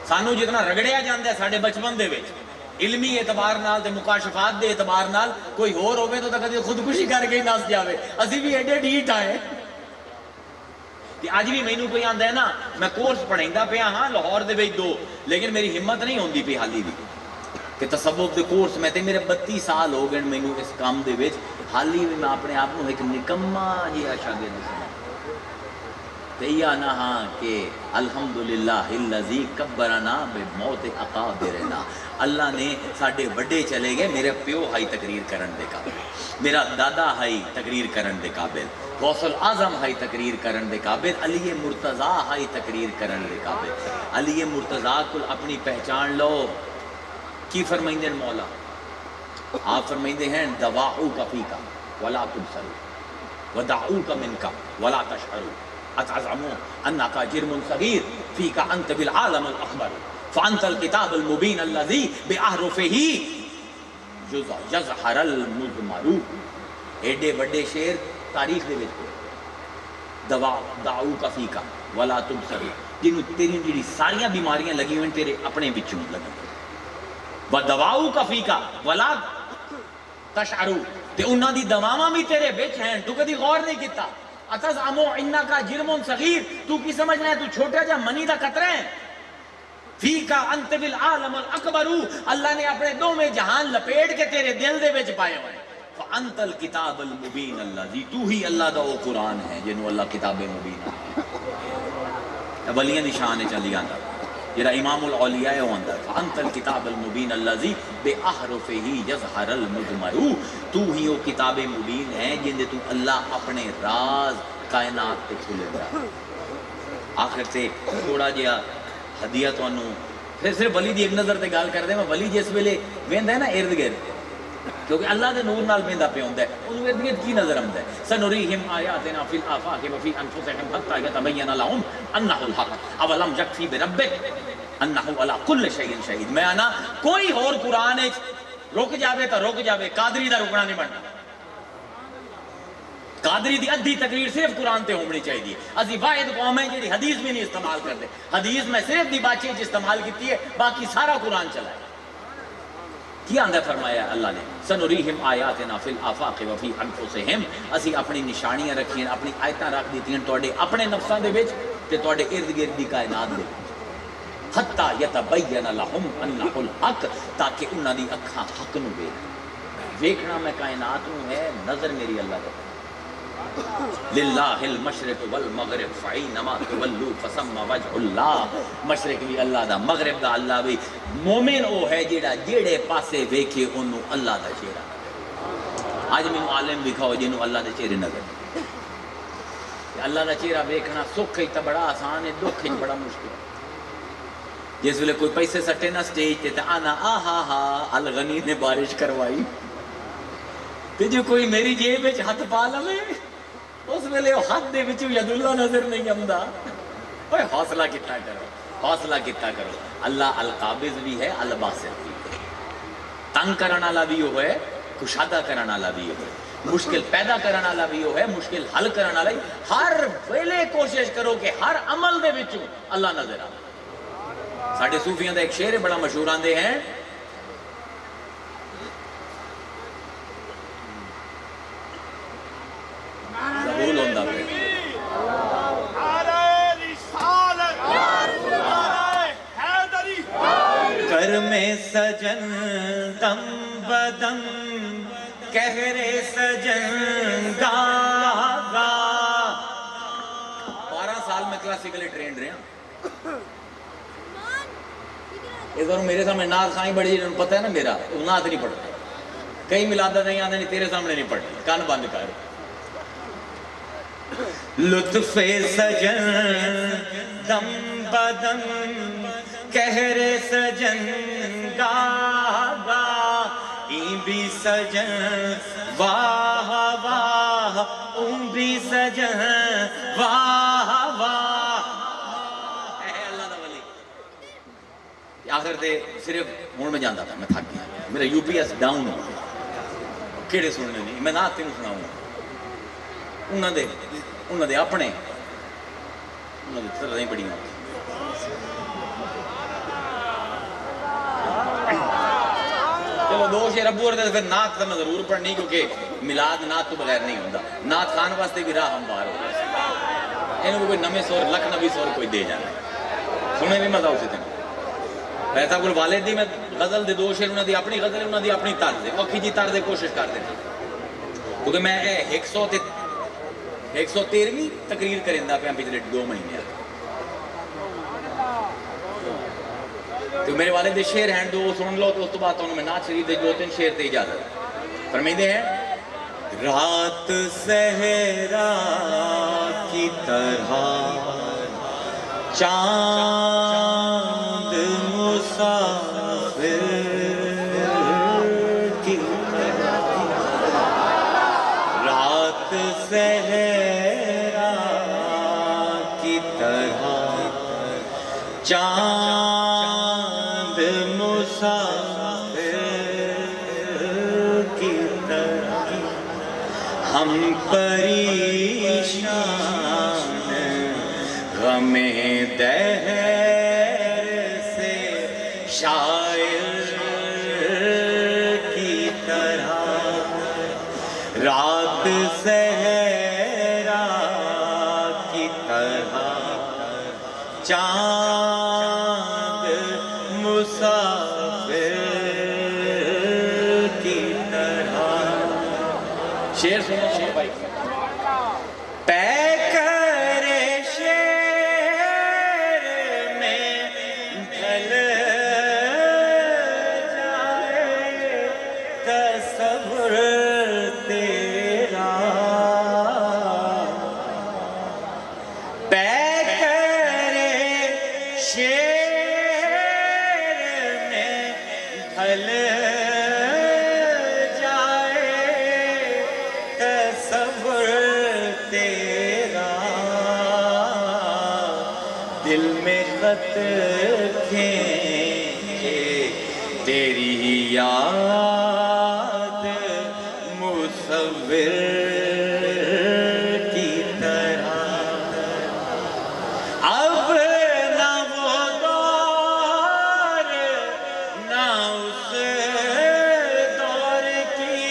سانو جتنا رگڑیا جاندا ہے ساڈے بچپن دے وچ علمی اعتبار نال تے مکاشفات دے اعتبار نال کوئی ہور ہوے تو کدی خودکشی کر کے ہی نس جاوے. اسی بھی ایڈے ڈھیٹ آئے. اج بھی مینوں کوئی آندا ہے نا میں کورس پڑھیندا پیا ہاں لاہور دے وچ 2 لیکن میری ہمت نہیں ہوندی پئی حالی بھی کہ تصوف دے کورس میں تے میرے 32 سال ہو گئے مینوں اس کام دے وچ حالی بھی میں اپنے آپ کو ایک نکما جہا شاگرد سمجھدا تے یا نہ ہاں کہ الحمدللہ الذی کبرنا بموت اقابرنا. اللہ نے ساڈے وڈے چلے گئے، میرے پیو ہائی تقریر کرن دے قابل، میرا دادا ہائی تقریر کرن دے قابل، غوث الاعظم ہائی تقریر کرن دے قابل، علی مرتضیٰ ہائی تقریر کرن دے قابل. علی مرتضیٰ کو اپنی پہچان لو. کی فرمائندے ہیں مولا؟ آپ فرمائندے ہیں دواؤک فیکا ولا تبصروا ودعوک منکا ولا تشعروا اتعزمون انک جرم صغیر فیکا انت بالعالم الاکبر فانت الکتاب المبین الذی باحرفہ یظہر المضمر. ایڈے بڑے شعر تاریخ دے وچ دعوک فیکا ولا تبصروا جنوں تیری جڑی ساریاں بیماریاں لگی ہوئیں تیرے اپنے وچوں لگی وَدَوَاؤُكَ فِيكَ وَلَا تَشْعَرُوا تے انہاں دی دواواں بھی تیرے وچ ہیں تو کدی غور نہیں کیتا. اَتَزْعَمُوا إِنَّكَ جِرْمٌ صَغِيرٌ تو کی سمجھنا ہے تو چھوٹا جا منی دا قطرہ ہے. فِيكَ أَنْتَ بِالْعَالَمِ الْأَكْبَرُ اللہ نے اپنے دو میں جہان لپیٹ کے تیرے دل دے وچ پائے ہوئے. فَأَنْتَ الْكِتَابُ الْمُبِينُ الَّذِي تو ہی اللہ دا وہ قرآن ہے جنہوں اللہ کتاب مبین ہے. ولیاں نشان چلی آندا جڑا امام الاولیاء ہے وہ اندر فانت الکتاب المبین الذی باحرفہ یظہر المضمر. تو ہی وہ کتاب مبین ہے جن دے تو اللہ اپنے راز کائنات تے کھولے گا. آخر تے تھوڑا جہا ہدیہ تانوں پھر صرف ولی دی ایک نظر تے گل کر دے. میں ولی جس ویلے ویندا ہے نا ارد گرد کیونکہ اللہ دے نور نال ویندا پیا ہوندا ہے اونوں ارد گرد کی نظر آندا ہے. سنریہم آیاتنا فی الآفاق وفی انفسہم حتی یتبین لہم انہ الحق اولم یکفی بربک انہ علی کل شیء شہید. میں آنا کوئی اور قرآن رک جاوے تو رک جاوے، قادری دا رکنا نہیں بننا. قادری دی ادھی تقریر صرف قرآن تے ہونی چاہیے. اسی واحد قوم ہے جی حدیث بھی نہیں استعمال کرتے. حدیث میں صرف دی بات چیز استعمال کی ہے، باقی سارا قرآن چلا ہے. کیا اندر فرمایا اللہ نے سنریہم آیاتنا فی الآفاق وفی انفسہم. اسی اپنی نشانیاں رکھیں، اپنی آیتاں رکھ دیتی ہیں تواڈے اپنے نفساں دے وچ تے تواڈے ارد گرد دی کائنات دے حتی یتبین لہم انہ الحق تاکہ انہاں دی اکھاں حق نو ویکھنا میں کائنات نو ہے نظر میری اللہ دے. للہ المشرق والمغرب فینما تولوا فثم وجہ اللہ. مشرق بھی اللہ دا، مغرب دا اللہ بھی. مومن او ہے جیڑا جیڑے پاسے ویکھے انہوں اللہ دا چہرہ. آج میں عالم دکھاؤ جنہوں اللہ دے چہرے نظر. اللہ دا چہرہ ویکھنا سکھ ہی تا بڑا آسان ہے، دکھ ہی بڑا مشکل ہے. جس ویلے کوئی پیسے سٹے نا سٹیج تے آنا آہا ہا الغنی نے بارش کروائی تے جو کوئی میری جیب وچ ہاتھ پا لوے اس ویلے وہ ہاتھ دے وچوں ید اللہ نظر نہیں آندا. اوے حوصلہ کتا کرو، حوصلہ کتا کرو. اللہ القابض بھی ہے، الباسط بھی ہے. تنگ کرن والا بھی وہ ہے، کشادہ کرن والا بھی وہ ہے، مشکل پیدا کرن والا بھی وہ ہے، مشکل حل کرن والا. ہر ویلے کوشش کرو کہ ہر عمل دے وچوں اللہ نظر آوے. ساڈے صوفیاں دا ایک شعر بڑا مشہور آندے ہیں قبول ہوندا پہ کر میں سجن دم بدم کہرے سجن گا کلاسیکلی ٹرینڈ رہے ہیں اس بار میرے سامنے نعت خائی بڑی جنہوں پتہ ہے نا میرا نعت نہیں پڑھتا کئی ملادہ نہیں آنے نہیں تیرے سامنے نہیں پڑھتی کان بند کر لطف سجن دم بدم کہر سجن گاگا این بھی سجن واہ واہ ان بھی سجن واہ واہ اے اللہ دا ولی آخر تے صرف ہون میں جاندہ تھا میں تھک گیا میرا یو پی ایس ڈاؤن ہو کیڑے سننے نہیں میں نہ تینوں سناؤں انہوں نے اپنے انہوں نے طرح نہیں پڑھی چلو دو شیر ابو اور پھر نعت کرنا ضرور پڑھنی کیونکہ میلاد نعت تو بغیر نہیں ہوتا نعت خان واسطے بھی راہ ہم باہر ہو گئے انہوں کو کوئی نمے سور لکھ نبی سور کوئی دے جانا سنے بھی مزہ اسے تھے ایسا کوئی والد دی میں غزل دے دو شیر انہوں دی اپنی غزل انہوں دی اپنی طرز دے وقی جی طرز دے کوشش کر دینا کیونکہ میں 113ویں تقریر کرندہ پہ ہم پچھلے 2 مہینے تو میرے والد دے شیر ہیں دو سن لو تو اس تو بات انہوں میں نعت شریف دے 2-3 شیر تے اجازت فرمیدے ہیں رات صحرا کی طرح چاند مسافر کی طرح رات صحرا کی طرح چاند مسافر کی طرح ہم پریشان غم دہر سے شاعر کی طرح رات صحرا کی طرح چاند مسافر کی طرح شیر سنو شیر بھائی پیکر شیر میں ڈھل جائے تصور تیرا پیکر شیر میں ڈھل دل میں خط کھینچے تیری یاد مصور کی طرح اب نہ وہ دور نہ اس دور کی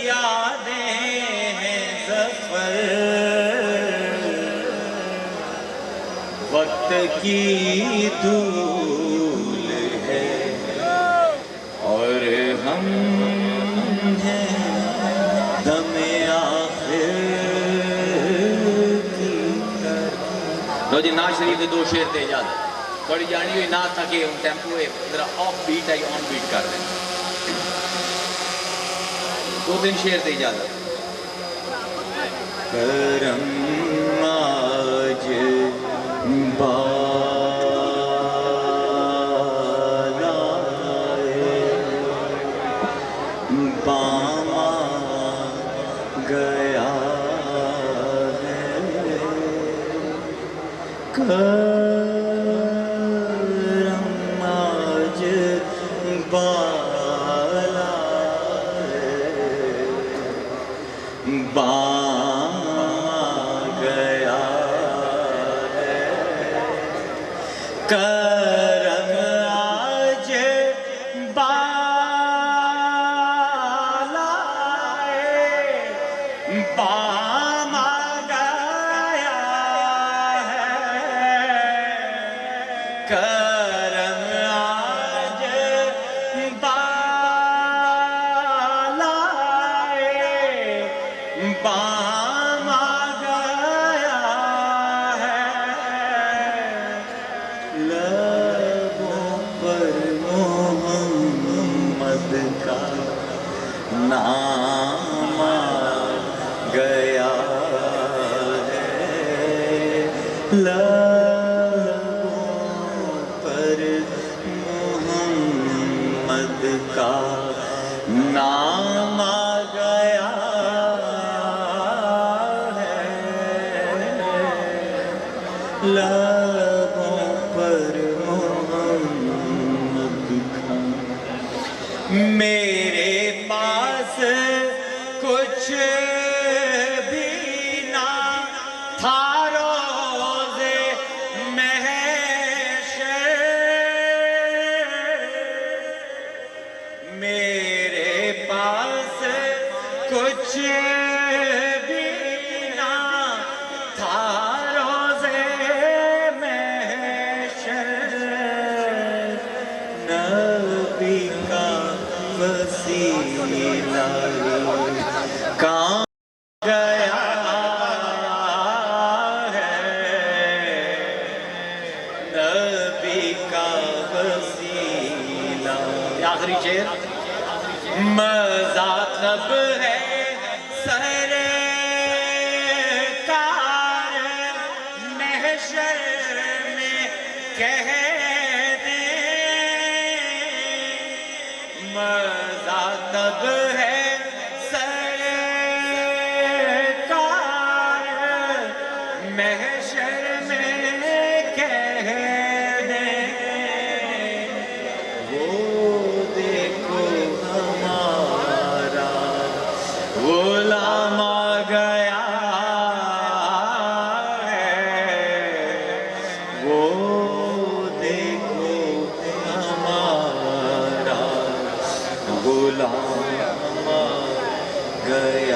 یادیں ہیں ظفر وقت کی دھول ہے اور ہم ہیں دم آخر کی طرح لو جی نعت شریف دے 2 شیر تے اجازت تھوڑی جانی ہوئی نعت تھا کہ ہم ٹیمپو ہے ذرا آف بیٹ ہے آن بیٹ کر دیں 2-3 شیر تے اجازت کرم آج بالا باما گیا ہے کرم آج بالا باما گیا کرم آج بالا بام گیا ہے کرم آج بالا بام گیا ہے نام آ گیا ہے، لبوں پر محمد کا نام آ گیا ہے، لبوں پر محمد کا۔ میرے پاس کچھ بھی نہ تھا روزے محشر، میرے پاس کچھ بھی نہ تھا روزے محشر، نبی کا وسیلہ کہاں گیا ہے، نبی کا وسیلہ۔ یہ آخری شعر مذاق ہے سرکار محشر میں کہہ دیں، مذاق ہے سرکار محشر میں کہہ دیں، وہ دیکھو ہمارا غلام آ گیا ہے، وہ دیکھو ہمارا غلام آ گیا۔